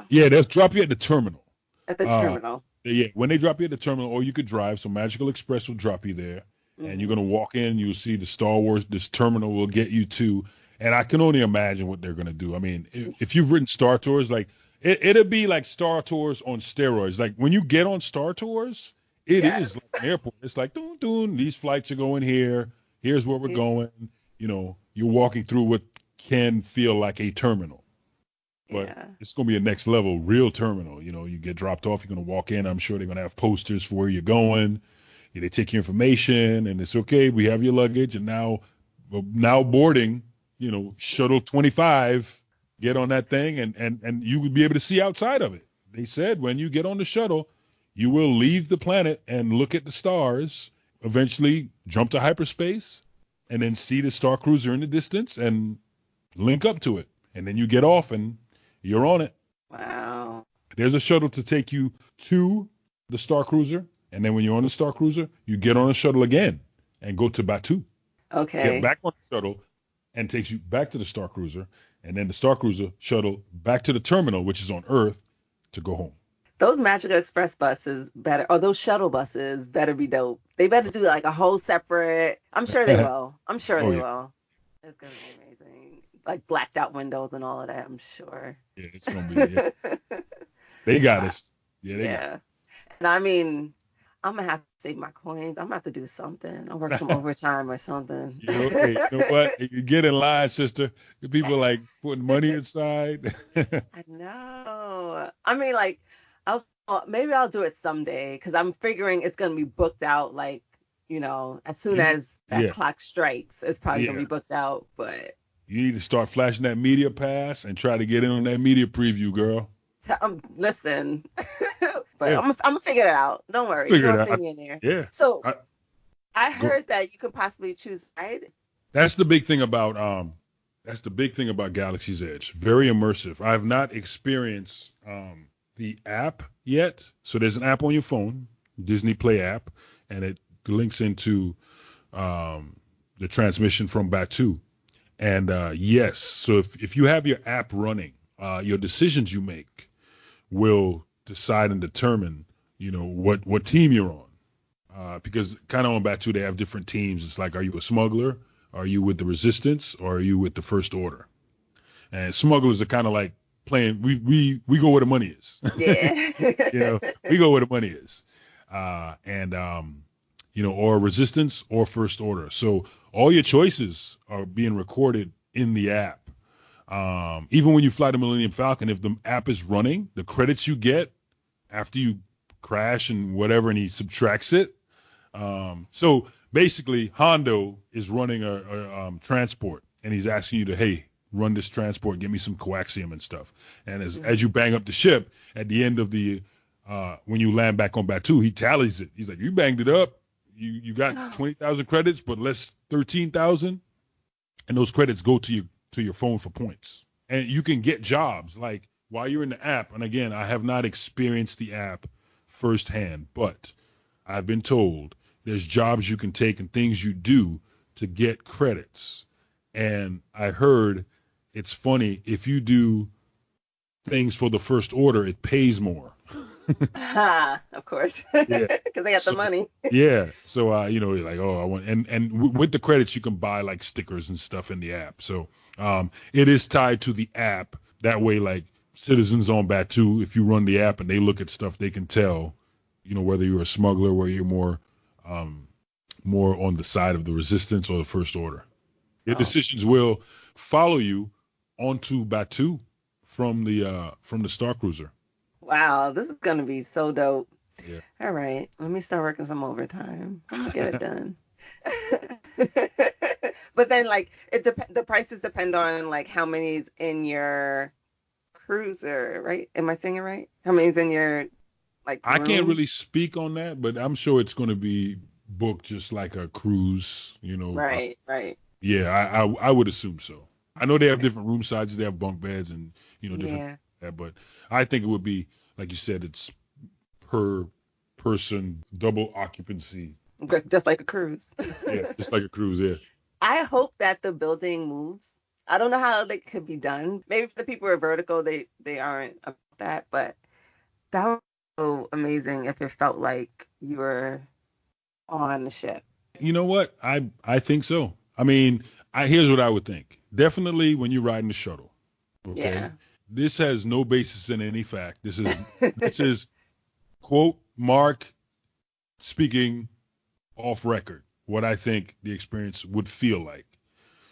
Yeah, they'll drop you at the terminal. at the Uh, terminal? yeah, when they drop you at the terminal, or you could drive. So Magical Express will drop you there, and you're Hmm. gonna walk in. You'll see the Star Wars. This terminal will get you to, and I can only imagine what they're gonna do. I mean, if you've written Star Tours, like It'll be like Star Tours on steroids. Like when you get on Star Tours, it is like an airport. It's like, doon, doon, these flights are going here. Here's where we're going. You're walking through what can feel like a terminal. But it's going to be a next level, real terminal. You get dropped off, you're going to walk in. I'm sure they're going to have posters for where you're going. They take your information, and it's okay. We have your luggage, and now boarding, shuttle 25, get on that thing, and you would be able to see outside of it. They said when you get on the shuttle, you will leave the planet and look at the stars, eventually jump to hyperspace, and then see the Star Cruiser in the distance and link up to it. And then you get off and you're on it. Wow. There's a shuttle to take you to the Star Cruiser. And then when you're on the Star Cruiser, you get on a shuttle again and go to Batu. Okay. Get back on the shuttle and takes you back to the Star Cruiser. And then the Star Cruiser shuttle back to the terminal, which is on Earth, to go home. Those Magical Express buses or those shuttle buses better be dope. They better do like a whole separate. I'm sure they will. I'm sure they will. It's going to be amazing. Like blacked out windows and all of that, I'm sure. Yeah, it's going to be. Yeah. They got us. Yeah, they got us. And I mean, I'm going to have to save my coins. I'm going to have to do something. I'll work some overtime or something. Hey, you know what? You get in line, sister. People like putting money aside. I know. I mean, like, maybe I'll do it someday because I'm figuring it's going to be booked out, like, as soon as that clock strikes, it's probably going to be booked out. But you need to start flashing that media pass and try to get in on that media preview, girl. Listen, but I'm gonna figure it out. Don't worry. Figure it out. See me in there. Yeah. So I heard that you can possibly choose side. That's the big thing about Galaxy's Edge. Very immersive. I've not experienced the app yet. So there's an app on your phone, Disney Play app, and it links into the transmission from Batu. And yes, so if you have your app running, your decisions you make will decide and determine, what team you're on. Because kind of on Batu, they have different teams. It's like, are you a smuggler? Are you with the Resistance? Or are you with the First Order? And smugglers are kind of like playing, we go where the money is. Yeah. We go where the money is. Or Resistance or First Order. So all your choices are being recorded in the app. Even when you fly the Millennium Falcon, if the app is running, the credits you get after you crash and whatever, and he subtracts it. So basically, Hondo is running a transport, and he's asking you to, hey, run this transport, get me some coaxium and stuff. And as you bang up the ship, at the end of the when you land back on Batu, he tallies it. He's like, you banged it up. You got 20,000 credits, but less 13,000, and those credits go to your phone for points. And you can get jobs like while you're in the app. And again, I have not experienced the app firsthand, but I've been told there's jobs you can take and things you do to get credits. And I heard it's funny, if you do things for the First Order, it pays more. Of course. Yeah. Because they got the money. Yeah. So, you're like, I want, and with the credits, you can buy like stickers and stuff in the app. So it is tied to the app. That way, like citizens on Batu, if you run the app and they look at stuff, they can tell, whether you're a smuggler, whether you're more on the side of the Resistance or the First Order. Your decisions will follow you onto Batu from the Star Cruiser. Wow, this is gonna be so dope. Yeah. All right, let me start working some overtime. I'm gonna get it done. But then, like, the prices depend on like how many's in your cruiser, right? Am I saying it right? How many's in your room? I can't really speak on that, but I'm sure it's going to be booked just like a cruise. Right. Yeah, I would assume so. I know they have different room sizes. They have bunk beds and different. Yeah. But I think it would be, like you said, it's per person, double occupancy. Just like a cruise. Yeah, just like a cruise, yeah. I hope that the building moves. I don't know how that could be done. Maybe if the people are vertical, they aren't about that. But that would be so amazing if it felt like you were on the ship. You know what? I think so. I mean, here's what I would think. Definitely when you're riding the shuttle. Okay. Yeah. this has no basis in any fact. This is quote Mark speaking off record what I think the experience would feel like.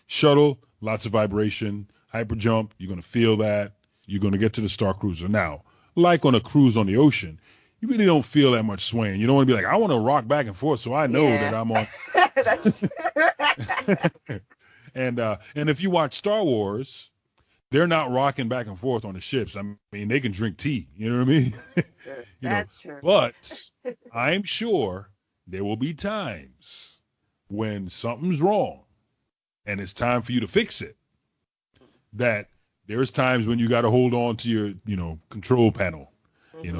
Shuttle, lots of vibration, hyper jump, you're going to feel that. You're going to get to the Star Cruiser. Now, like on a cruise on the ocean, you really don't feel that much swaying. You don't want to be like, I want to rock back and forth so I know that Yeah. I'm on. That's true. And if you watch Star Wars, they're not rocking back and forth on the ships. I mean, they can drink tea. You know what I mean? True. You know, That's true. but I'm sure there will be times when something's wrong and it's time for you to fix it. That there's times when you got to hold on to your, control panel.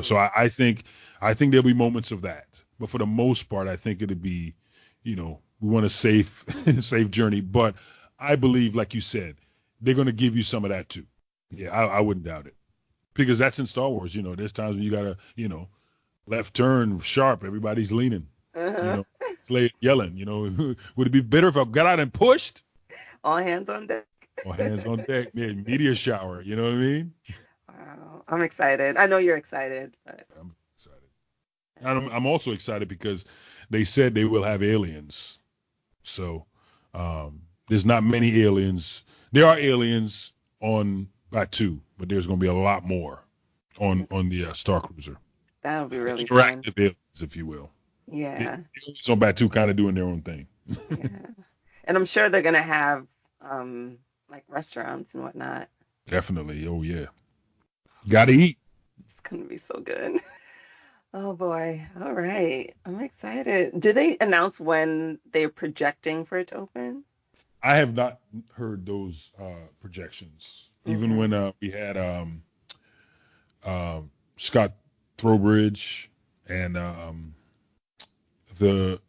So I think there'll be moments of that. But for the most part, I think it'll be, we want a safe, safe journey. But I believe, like you said, they're going to give you some of that too. Yeah, I wouldn't doubt it. Because that's in Star Wars, there's times when you got to, left turn sharp, everybody's leaning, Uh-huh. Slade yelling, would it be better if I got out and pushed? All hands on deck. Or hands on deck, man, meteor shower, you know what I mean? Wow. I'm excited. I know you're excited, but I'm excited. And I'm also excited because they said they will have aliens. So there's not many aliens. There are aliens on Batu, but there's going to be a lot more on the Star Cruiser. that'll be really fun. Interactive aliens, if you will. Yeah. The aliens on Batu kind of doing their own thing. Yeah. And I'm sure they're gonna have like restaurants and whatnot. Definitely. Oh, yeah. Got to eat. It's gonna be so good. Oh boy. All right. I'm excited. Did they announce when they're projecting for it to open? I have not heard those projections. Even Okay. when we had Scott Throwbridge and the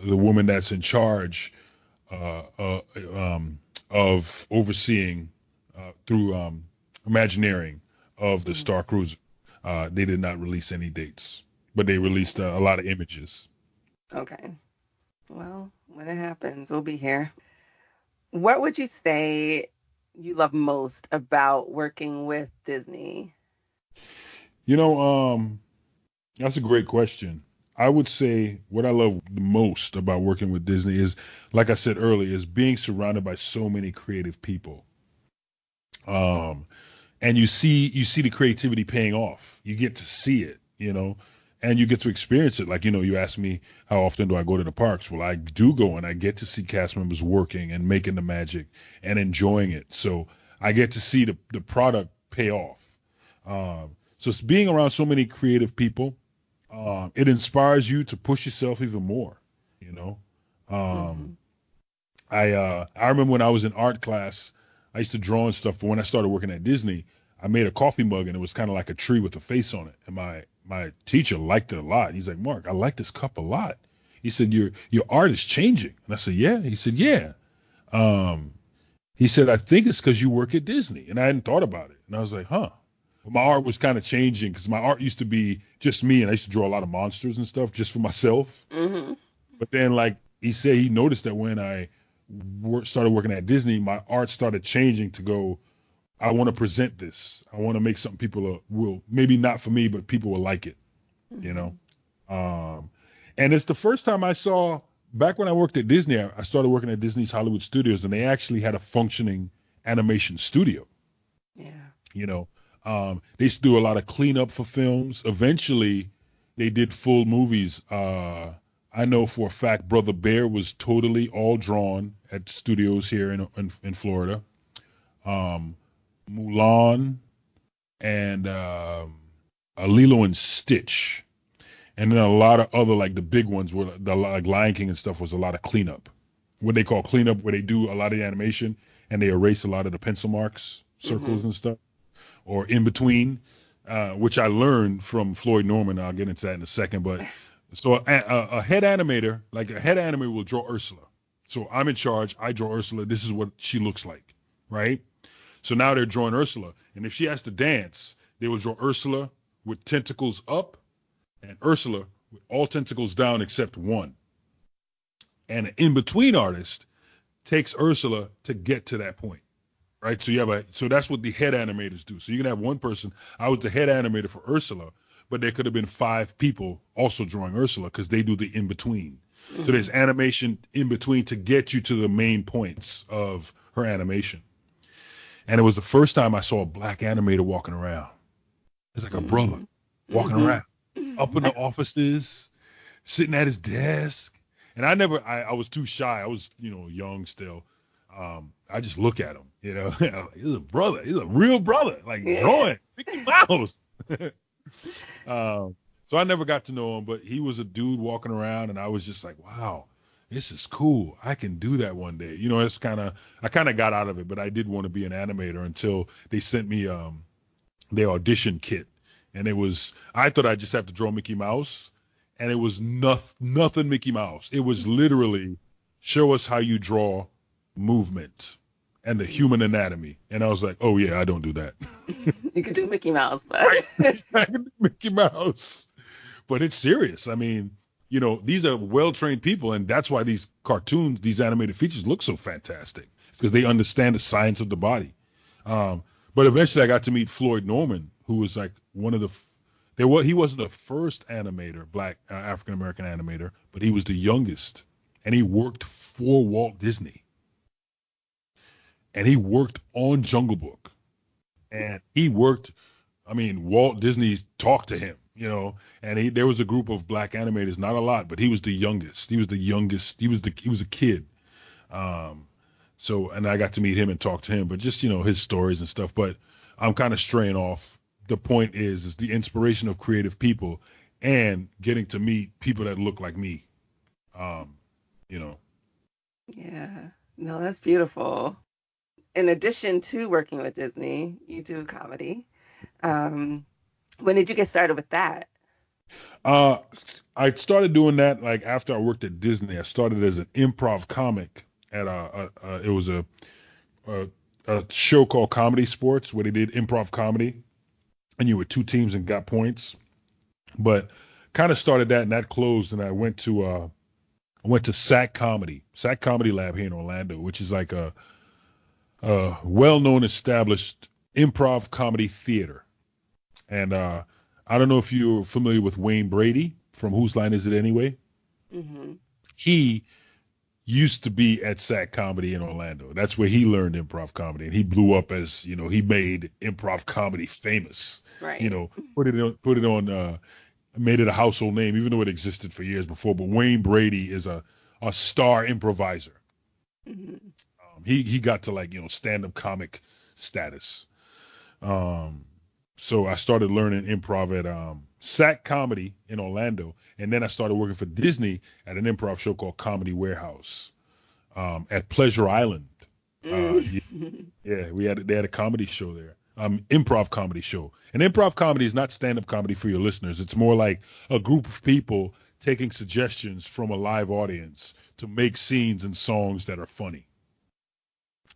woman that's in charge uh, uh, of overseeing through Imagineering of the Mhm. Star Cruiser. They did not release any dates, but they released a lot of images. Okay. Well, when it happens, we'll be here. What would you say you love most about working with Disney? You know, that's a great question. I would say what I love the most about working with Disney is, like I said earlier, is being surrounded by so many creative people. Um, and you see the creativity paying off. You get to see it, and you get to experience it. Like, you asked me how often do I go to the parks? Well, I do go and I get to see cast members working and making the magic and enjoying it. So I get to see the product pay off. So it's being around so many creative people, it inspires you to push yourself even more, you know. Um, Hmm. I remember when I was in art class, I used to draw and stuff. But when I started working at Disney, I made a coffee mug and it was kind of like a tree with a face on it. And my teacher liked it a lot. He's like, Mark, I like this cup a lot. He said, your art is changing. And I said, yeah. He said, yeah. Um, he said, I think it's because you work at Disney. And I hadn't thought about it. And I was like, huh. But my art was kind of changing because my art used to be just me, and I used to draw a lot of monsters and stuff just for myself. Hmm. But then, like he said, he noticed that when I started working at Disney, my art started changing to go. I want to present this. I want to make something people will maybe not for me, but people will like it. You know. Hmm. Um, and it's the first time I saw back when I worked at Disney. I started working at Disney's Hollywood Studios, and they actually had a functioning animation studio. Yeah. You know, they used to do a lot of cleanup for films. Eventually, they did full movies. I know for a fact Brother Bear was totally all drawn at studios here in Florida. Um, Mulan and Lilo and Stitch, and then a lot of other like the big ones were the like Lion King and stuff was a lot of cleanup. What they call cleanup, where they do a lot of the animation and they erase a lot of the pencil marks, circles Hmm. and stuff or in between, which I learned from Floyd Norman. I'll get into that in a second. But so a head animator, like a head animator, will draw Ursula. So I'm in charge. I draw Ursula. This is what she looks like, right? So now they're drawing Ursula, and if she has to dance, they will draw Ursula with tentacles up and Ursula with all tentacles down except one. And an in between artist takes Ursula to get to that point. right? So that's what the head animators do. So you can have one person. I was the head animator for Ursula, but there could have been 5 people also drawing Ursula because they do the in between. So there's animation in between to get you to the main points of her animation. And it was the first time I saw a black animator walking around. It's like a brother walking around up in the offices, sitting at his desk. And I was too shy. I was, young still. I just look at him, he's a brother. He's a real brother, like drawing Mickey Mouse. So I never got to know him, but he was a dude walking around, and I was just like, wow, this is cool. I can do that one day. I kind of got out of it, but I did want to be an animator until they sent me their audition kit, and I thought I'd just have to draw Mickey Mouse, and it was nothing Mickey Mouse. It was literally show us how you draw movement and the human anatomy. And I was like, oh yeah, I don't do that. You could do Mickey Mouse, but I can do Mickey Mouse. But it's serious. I mean, these are well-trained people, and that's why these cartoons, these animated features look so fantastic. It's because they understand the science of the body. But eventually I got to meet Floyd Norman, who was like one of he wasn't the first animator, black African-American animator, but he was the youngest. And he worked for Walt Disney. And he worked on Jungle Book. And Walt Disney talked to him, and there was a group of black animators, not a lot, but he was the youngest. He was a kid. And I got to meet him and talk to him, but just, his stories and stuff. But I'm kind of straying off. The point is the inspiration of creative people and getting to meet people that look like me. Yeah, no, that's beautiful. In addition to working with Disney, you do comedy. When did you get started with that? I started doing that like after I worked at Disney. I started as an improv comic at it was a show called Comedy Sports where they did improv comedy, and you were 2 teams and got points. But kind of started that, and that closed, and I went to SAC Comedy Lab here in Orlando, which is like a well-known established improv comedy theater. And I don't know if you're familiar with Wayne Brady from Whose Line Is It Anyway? Mm-hmm. He used to be at SAC Comedy in Orlando. That's where he learned improv comedy, and he blew up as, he made improv comedy famous. Right. Put it on, made it a household name, even though it existed for years before. But Wayne Brady is a star improviser. Mm-hmm. He got to stand-up comic status. So I started learning improv at SAC Comedy in Orlando, and then I started working for Disney at an improv show called Comedy Warehouse at Pleasure Island. Yeah, they had a comedy show there, improv comedy show. And improv comedy is not stand-up comedy for your listeners. It's more like a group of people taking suggestions from a live audience to make scenes and songs that are funny.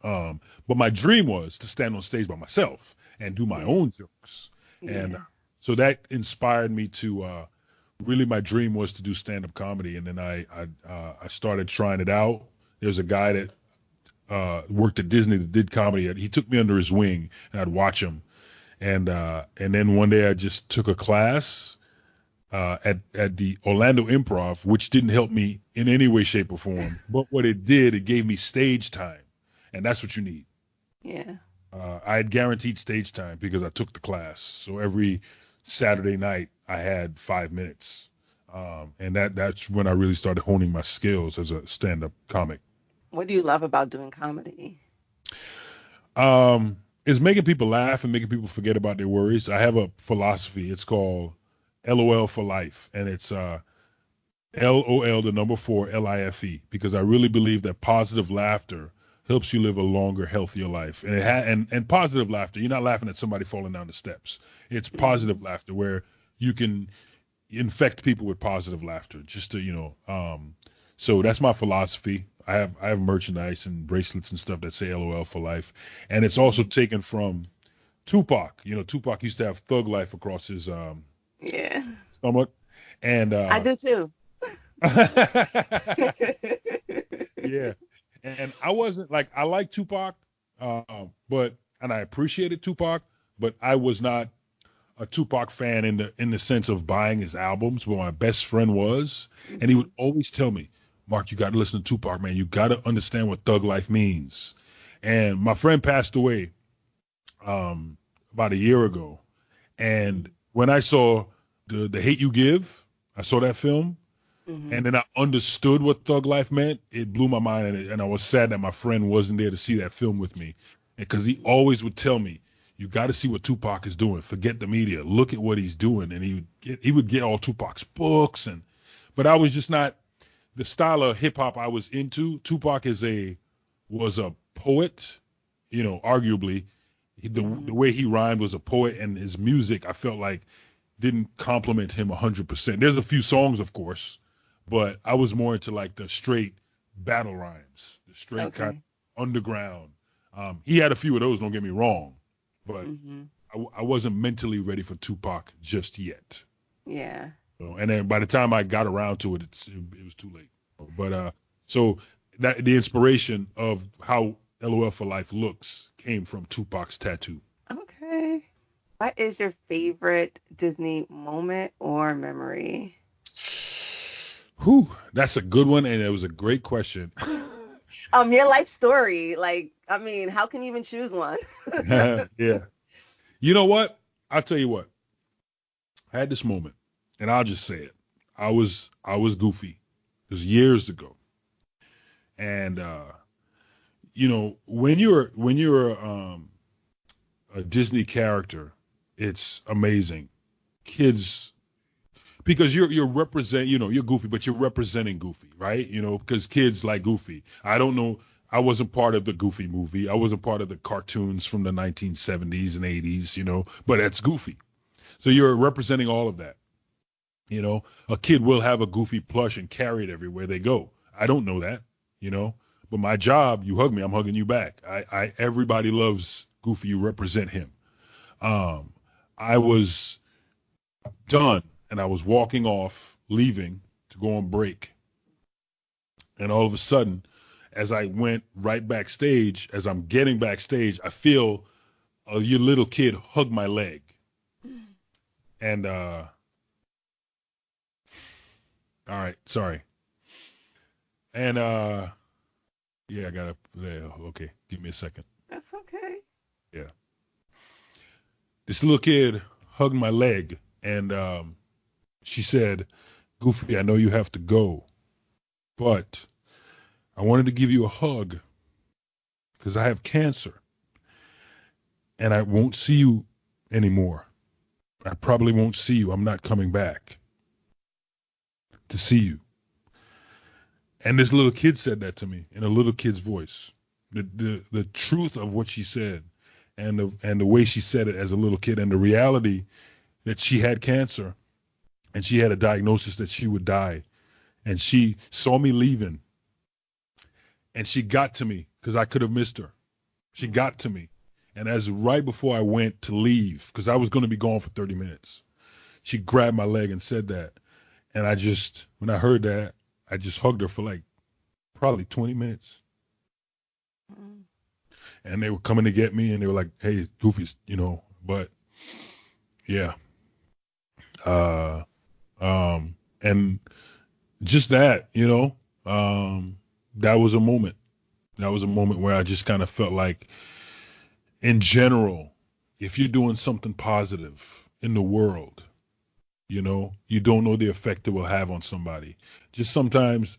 But my dream was to stand on stage by myself and do my own jokes. Yeah. And so that inspired me to really, my dream was to do stand-up comedy. And then I started trying it out. There's a guy that worked at Disney that did comedy. He took me under his wing, and I'd watch him. And then one day I just took a class at the Orlando Improv, which didn't help me in any way, shape, or form. But what it did, it gave me stage time. And that's what you need. Yeah. I had guaranteed stage time because I took the class. So every Saturday night I had 5 minutes. And that's when I really started honing my skills as a stand-up comic. What do you love about doing comedy? Is making people laugh and making people forget about their worries. I have a philosophy. It's called LOL for life. And it's LOL, the number 4, LIFE, because I really believe that positive laughter helps you live a longer, healthier life. And and positive laughter, you're not laughing at somebody falling down the steps. It's positive laughter where you can infect people with positive laughter, just to, so that's my philosophy. I have merchandise and bracelets and stuff that say LOL for life. And it's also taken from Tupac. Tupac used to have thug life across his stomach. And I do too. Yeah. And I wasn't I like Tupac, And I appreciated Tupac, but I was not a Tupac fan in the sense of buying his albums, but my best friend was, and he Mm-hmm. would always tell me, Mark, you got to listen to Tupac, man. You got to understand what thug life means. And my friend passed away about a year ago, and when I saw the Hate You Give, I saw that film, Mm-hmm. and then I understood what thug life meant. It blew my mind, and I was sad that my friend wasn't there to see that film with me, because he always would tell me, "You got to see what Tupac is doing. Forget the media. Look at what he's doing." And he would get all Tupac's books, but I was just not the style of hip hop I was into. Tupac was a poet, arguably. The Mm-hmm. way he rhymed was a poet, and his music I felt like didn't compliment him 100%. There's a few songs, of course, but I was more into like the straight battle rhymes, the straight kind Okay. of underground. He had a few of those, don't get me wrong, but Mm-hmm. I wasn't mentally ready for Tupac just yet. Yeah. And then by the time I got around to it, it was too late. But so that the inspiration of how LOL for Life looks came from Tupac's tattoo. Okay. What is your favorite Disney moment or memory? Whew, that's a good one, and it was a great question. Your life story. Like, I mean, how can you even choose one? Yeah. You know what? I'll tell you what. I had this moment, and I'll just say it. I was goofy. It was years ago, and when you're a Disney character, it's amazing. Kids, because you're represent, you're Goofy, but you're representing Goofy, right? Because kids like Goofy. I don't know. I wasn't part of the Goofy movie. I wasn't part of the cartoons from the 1970s and 80s, but that's Goofy. So you're representing all of that. A kid will have a Goofy plush and carry it everywhere they go. I don't know that, you know, but my job, you hug me, I'm hugging you back. Everybody loves Goofy. You represent him. Um, I was done and I was walking off, leaving to go on break. And all of a sudden, as I went right backstage, as I'm getting backstage, I feel your little kid hug my leg. And, all right, sorry. And, yeah, I gotta, yeah, okay, give me a second. That's okay. Yeah. This little kid hugged my leg and, she said, Goofy, I know you have to go, but I wanted to give you a hug because I have cancer and I won't see you anymore. I probably won't see you. I'm not coming back to see you. And this little kid said that to me in a little kid's voice. The truth of what she said and the way she said it as a little kid and the reality that she had cancer and she had a diagnosis that she would die. And she saw me leaving and she got to me because I could have missed her. She got to me. And as right before I went to leave, because I was going to be gone for 30 minutes, she grabbed my leg and said that. And when I heard that, I just hugged her for like probably 20 minutes. Mm. And they were coming to get me and they were like, hey, Goofy's, but yeah. Uh, and just that, that was a moment. That was a moment where I just kind of felt like, in general, if you're doing something positive in the world, you don't know the effect it will have on somebody. Just sometimes,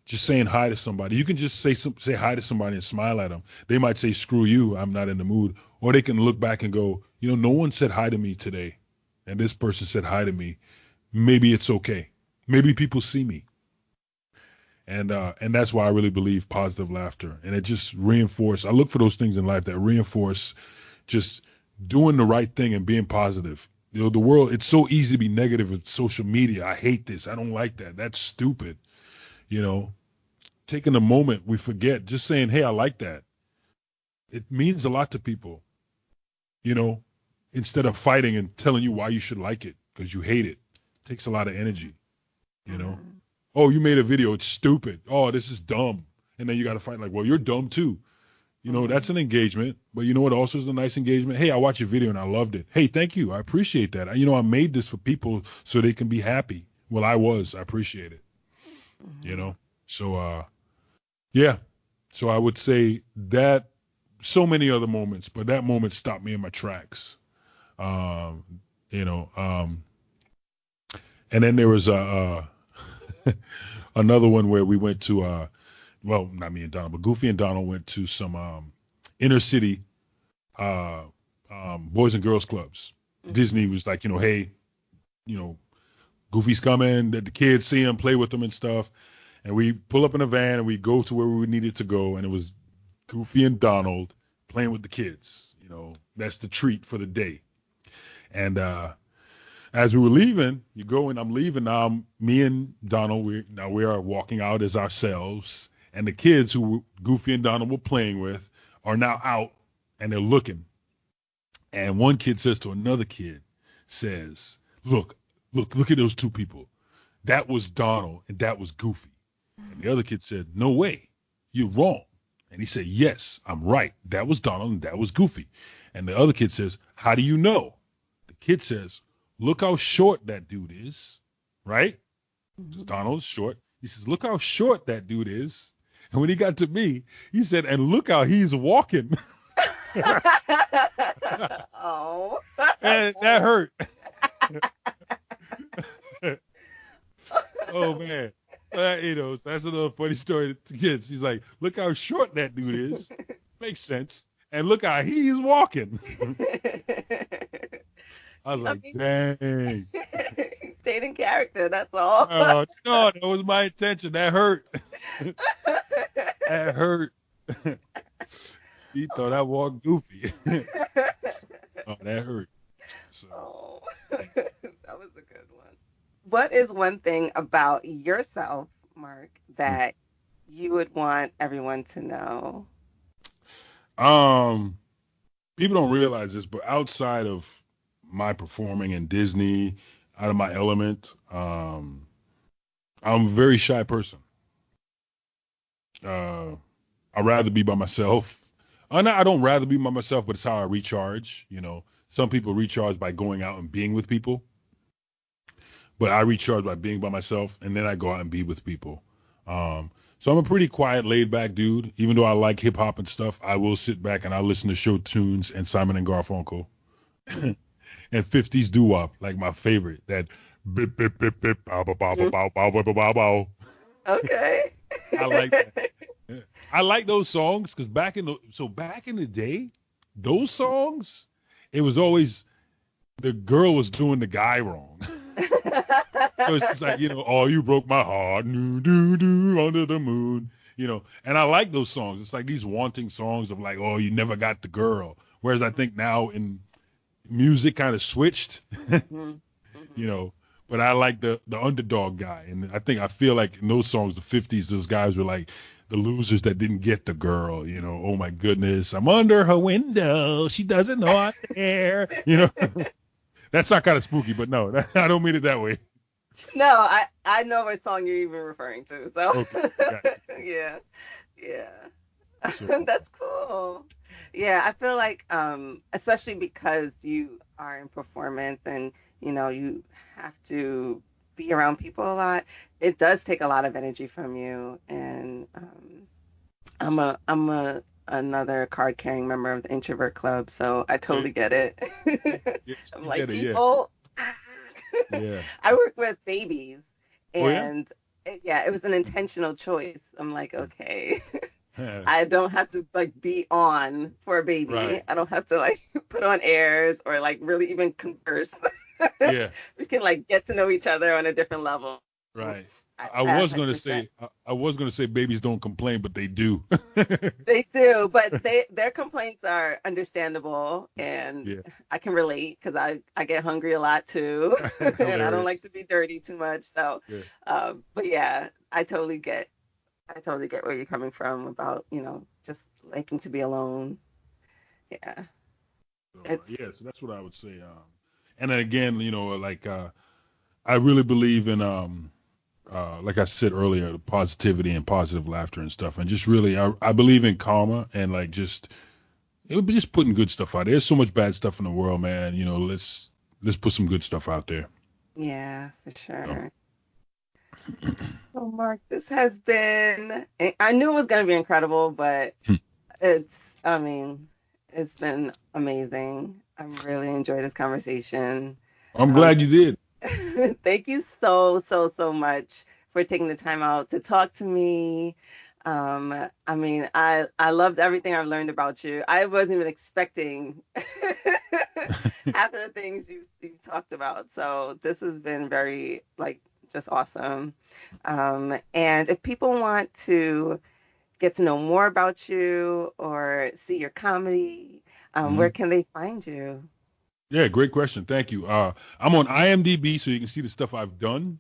just saying hi to somebody, you can just say hi to somebody and smile at them. They might say, "Screw you, I'm not in the mood," or they can look back and go, "No one said hi to me today, and this person said hi to me. Maybe it's okay. Maybe people see me." And that's why I really believe positive laughter, and it just reinforce. I look for those things in life that reinforce just doing the right thing and being positive. The world, it's so easy to be negative with social media. I hate this. I don't like that. That's stupid. You know, Taking a moment, we forget just saying, hey, I like that. It means a lot to people, you know, instead of fighting and telling you why you should like it because you hate it. It takes a lot of energy, you know. Mm. Oh, you made a video. It's stupid. Oh, this is dumb. And then you got to fight like, well, you're dumb too. You know, that's an engagement. But you know what also is a nice engagement? Hey, I watched your video and I loved it. Hey, thank you. I appreciate that. You know, I made this for people so they can be happy. Well, I appreciate it. You know? So, yeah. So I would say that so many other moments, but that moment stopped me in my tracks. You know, and then there was another one where we went to well, not me and Donald, but Goofy and Donald went to some inner city boys and girls clubs. Disney was like, you know, hey, you know, Goofy's coming, the kids see him, play with him and stuff. And we pull up in a van and we go to where we needed to go. And it was Goofy and Donald playing with the kids. You know, that's the treat for the day. And as we were leaving, you go and I'm leaving. Now me and Donald, we are walking out as ourselves. And the kids who Goofy and Donald were playing with are now out and they're looking. And one kid says to another kid, says, look at those two people. That was Donald and that was Goofy. And the other kid said, no way, you're wrong. And he said, yes, I'm right. That was Donald and that was Goofy. And the other kid says, how do you know? The kid says, look how short that dude is, right? Because Donald is short. He says, look how short that dude is. And when he got to me, he said, and look how he's walking. Oh. And that hurt. Oh, man. You know, so that's another funny story to kids. She's like, look how short that dude is. Makes sense. And look how he's walking. I was like, dang. Stayed in character, that's all. No, that was my intention. That hurt. That hurt. He thought I walked Goofy. Oh, that hurt. So, oh, that was a good one. What is one thing about yourself, Mark, that you would want everyone to know? People don't realize this, but outside of my performing in Disney, out of my element, I'm a very shy person. I'd rather be by myself. I don't rather be by myself, but it's how I recharge. You know, some people recharge by going out and being with people, but I recharge by being by myself, and then I go out and be with people. So I'm a pretty quiet, laid-back dude. Even though I like hip-hop and stuff, I will sit back and I'll listen to show tunes and Simon and Garfunkel. And 50s doo-wop, like my favorite. That bip, bip, bip, bip, bow, bow, bow, bow, bow, bow, bow, bow, bow. Okay. I like that. Yeah. I like those songs because back in the day, those songs, it was always the girl was doing the guy wrong. So it's just like, you know, oh, you broke my heart, do do do under the moon, you know. And I like those songs. It's like these wanting songs of like, oh, you never got the girl. Whereas I think now in music kind of switched, you know. But I like the underdog guy, and I feel like in those songs, the 50s, those guys were like the losers that didn't get the girl. You know, oh my goodness, I'm under her window, she doesn't know I'm there. You know, that's not kind of spooky, but no, I don't mean it that way. No, I know what song you're even referring to. So Okay, gotcha. yeah. So, That's cool. Yeah, I feel like especially because you are in performance and you know you have to be around people a lot, it does take a lot of energy from you. And I'm a another card carrying member of the introvert club, so I totally get it. yes, I'm you like get it, yeah, people. yeah. I work with babies, Oh yeah, and yeah, it was an intentional choice. I'm like, okay, I don't have to like be on for a baby. right, I don't have to like put on airs or like really even converse. yeah. We can like get to know each other on a different level. Right. I, I I was gonna 100%. say I was gonna say babies don't complain, but they do. They do, but their complaints are understandable, and Yeah, I can relate because I get hungry a lot too, and I don't hilarious. like to be dirty too much. So, Yeah. but yeah, I totally get where you're coming from about just liking to be alone. Yeah, So it's yeah, so that's what I would say. And then again, you know, like I really believe in like I said earlier, the positivity and positive laughter and stuff. And just really, I believe in karma and like just, it would be just putting good stuff out there. There's so much bad stuff in the world, man. You know, let's put some good stuff out there. Yeah, for So, sure. So, Mark, this has been, I knew it was going to be incredible, but I mean, it's been amazing. I really enjoyed this conversation. I'm Um, glad you did. thank you so, so, so much for taking the time out to talk to me. I mean, I loved everything I've learned about you. I wasn't even expecting half of the things you've talked about. So this has been very, like, just awesome. And if people want to get to know more about you or see your comedy, where Mhm. can they find you? Yeah, great question. Thank you. I'm on IMDb, so you can see the stuff I've done.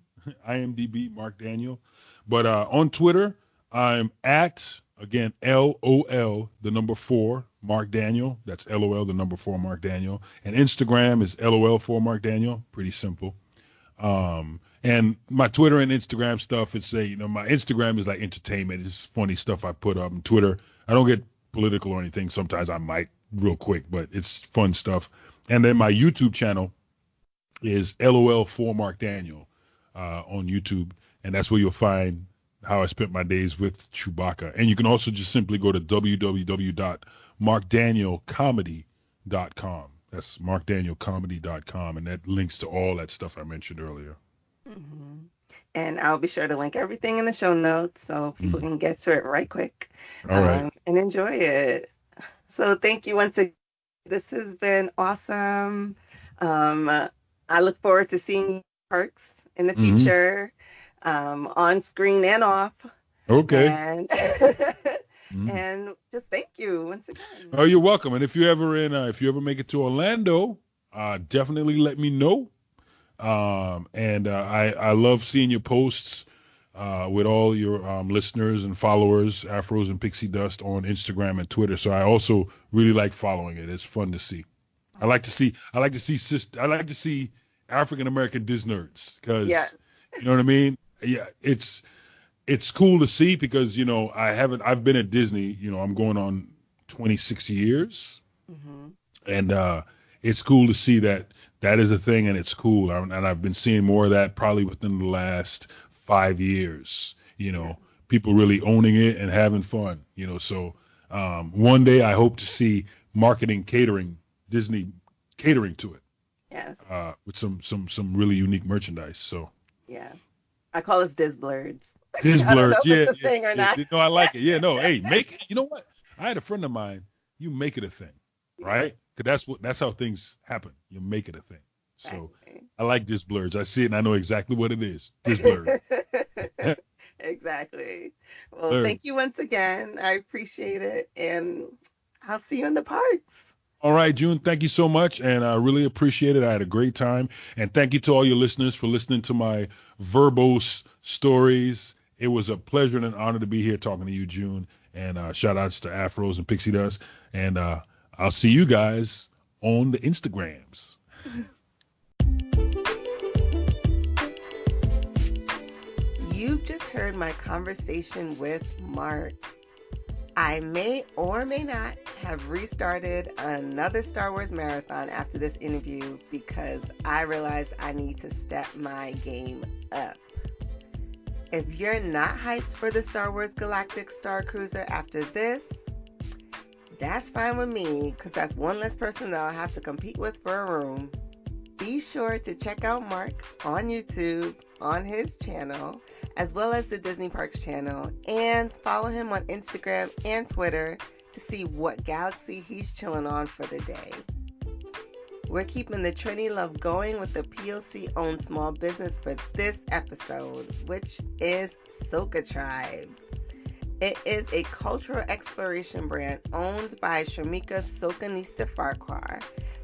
IMDb, Mark Daniel. But on Twitter, I'm at, again, LOL, the number four, Mark Daniel. That's LOL, the number four, Mark Daniel. And Instagram is LOL4 Mark Daniel. Pretty simple. And my Twitter and Instagram stuff, my Instagram is like entertainment. It's funny stuff I put up. And Twitter, I don't get political or anything. Sometimes I might real quick, but it's fun stuff. And then my YouTube channel is LOL4 Mark Daniel on YouTube. And that's where you'll find how I spent my days with Chewbacca. And you can also just simply go to www.markdanielcomedy.com. That's markdanielcomedy.com. And that links to all that stuff I mentioned earlier. hmm And I'll be sure to link everything in the show notes so people Mm. can get to it right quick All right. and enjoy it. So thank you once again. This has been awesome. I look forward to seeing you in parks in the Hmm. future, on screen and off. Okay. And Mhm. and just thank you once again. Oh, you're welcome. And if you ever make it to Orlando, definitely let me know. And I love seeing your posts with all your listeners and followers, Afros and Pixie Dust on Instagram and Twitter. So I also really like following it. It's fun to see. I like to see African American Disney nerds Yeah. because you know what I mean. Yeah, it's cool to see because I've been at Disney. I'm going on 26 years, hmm and it's cool to see that that is a thing, and it's cool. And I've been seeing more of that probably within the last 5 years. Yeah. People really owning it and having fun. So one day I hope to see marketing catering Disney catering to it Yes. with some really unique merchandise. So Yeah. I call us Disblurds. this I don't know blurs, if it's yeah, a yeah, thing or yeah. not. No, I like it. Yeah, no, hey, make it. You know what? I had a friend of mine. You make it a thing, Yeah. right? Because that's how things happen. You make it a thing. So Exactly. I like this blurs. I see it and I know exactly what it is. This blurs. Exactly. Well, Blurs. thank you once again. I appreciate it. And I'll see you in the parks. All right, June. Thank you so much, and I really appreciate it. I had a great time, and thank you to all your listeners for listening to my verbose stories. It was a pleasure and an honor to be here talking to you, June. And shout outs to Afros and Pixie Dust. And I'll see you guys on the Instagrams. You've just heard my conversation with Mark. I may or may not have restarted another Star Wars marathon after this interview because I realized I need to step my game up. If you're not hyped for the Star Wars Galactic Star Cruiser after this, that's fine with me because that's one less person that I'll have to compete with for a room. Be sure to check out Mark on YouTube, on his channel, as well as the Disney Parks channel, and follow him on Instagram and Twitter to see what galaxy he's chilling on for the day. We're keeping the Trini love going with the POC-owned small business for this episode, which is Soka Tribe. It is a cultural exploration brand owned by Shamika Sokanista Farquhar,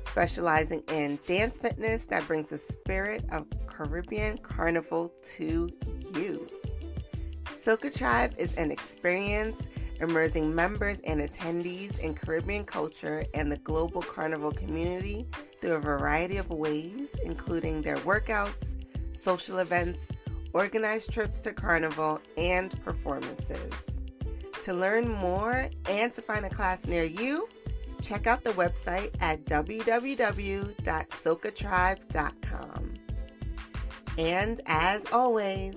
specializing in dance fitness that brings the spirit of Caribbean Carnival to you. Soka Tribe is an experience immersing members and attendees in Caribbean culture and the global carnival community through a variety of ways, including their workouts, social events, organized trips to Carnival, and performances. To learn more and to find a class near you, check out the website at www.socatribe.com. And as always,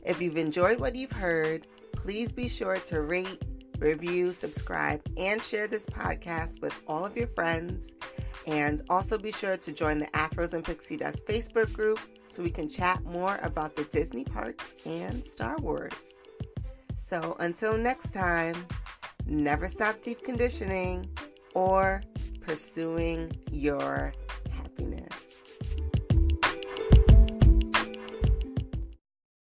if you've enjoyed what you've heard, please be sure to rate, review, subscribe, and share this podcast with all of your friends. And also be sure to join the Afros and Pixie Dust Facebook group so we can chat more about the Disney parks and Star Wars. So until next time, never stop deep conditioning or pursuing your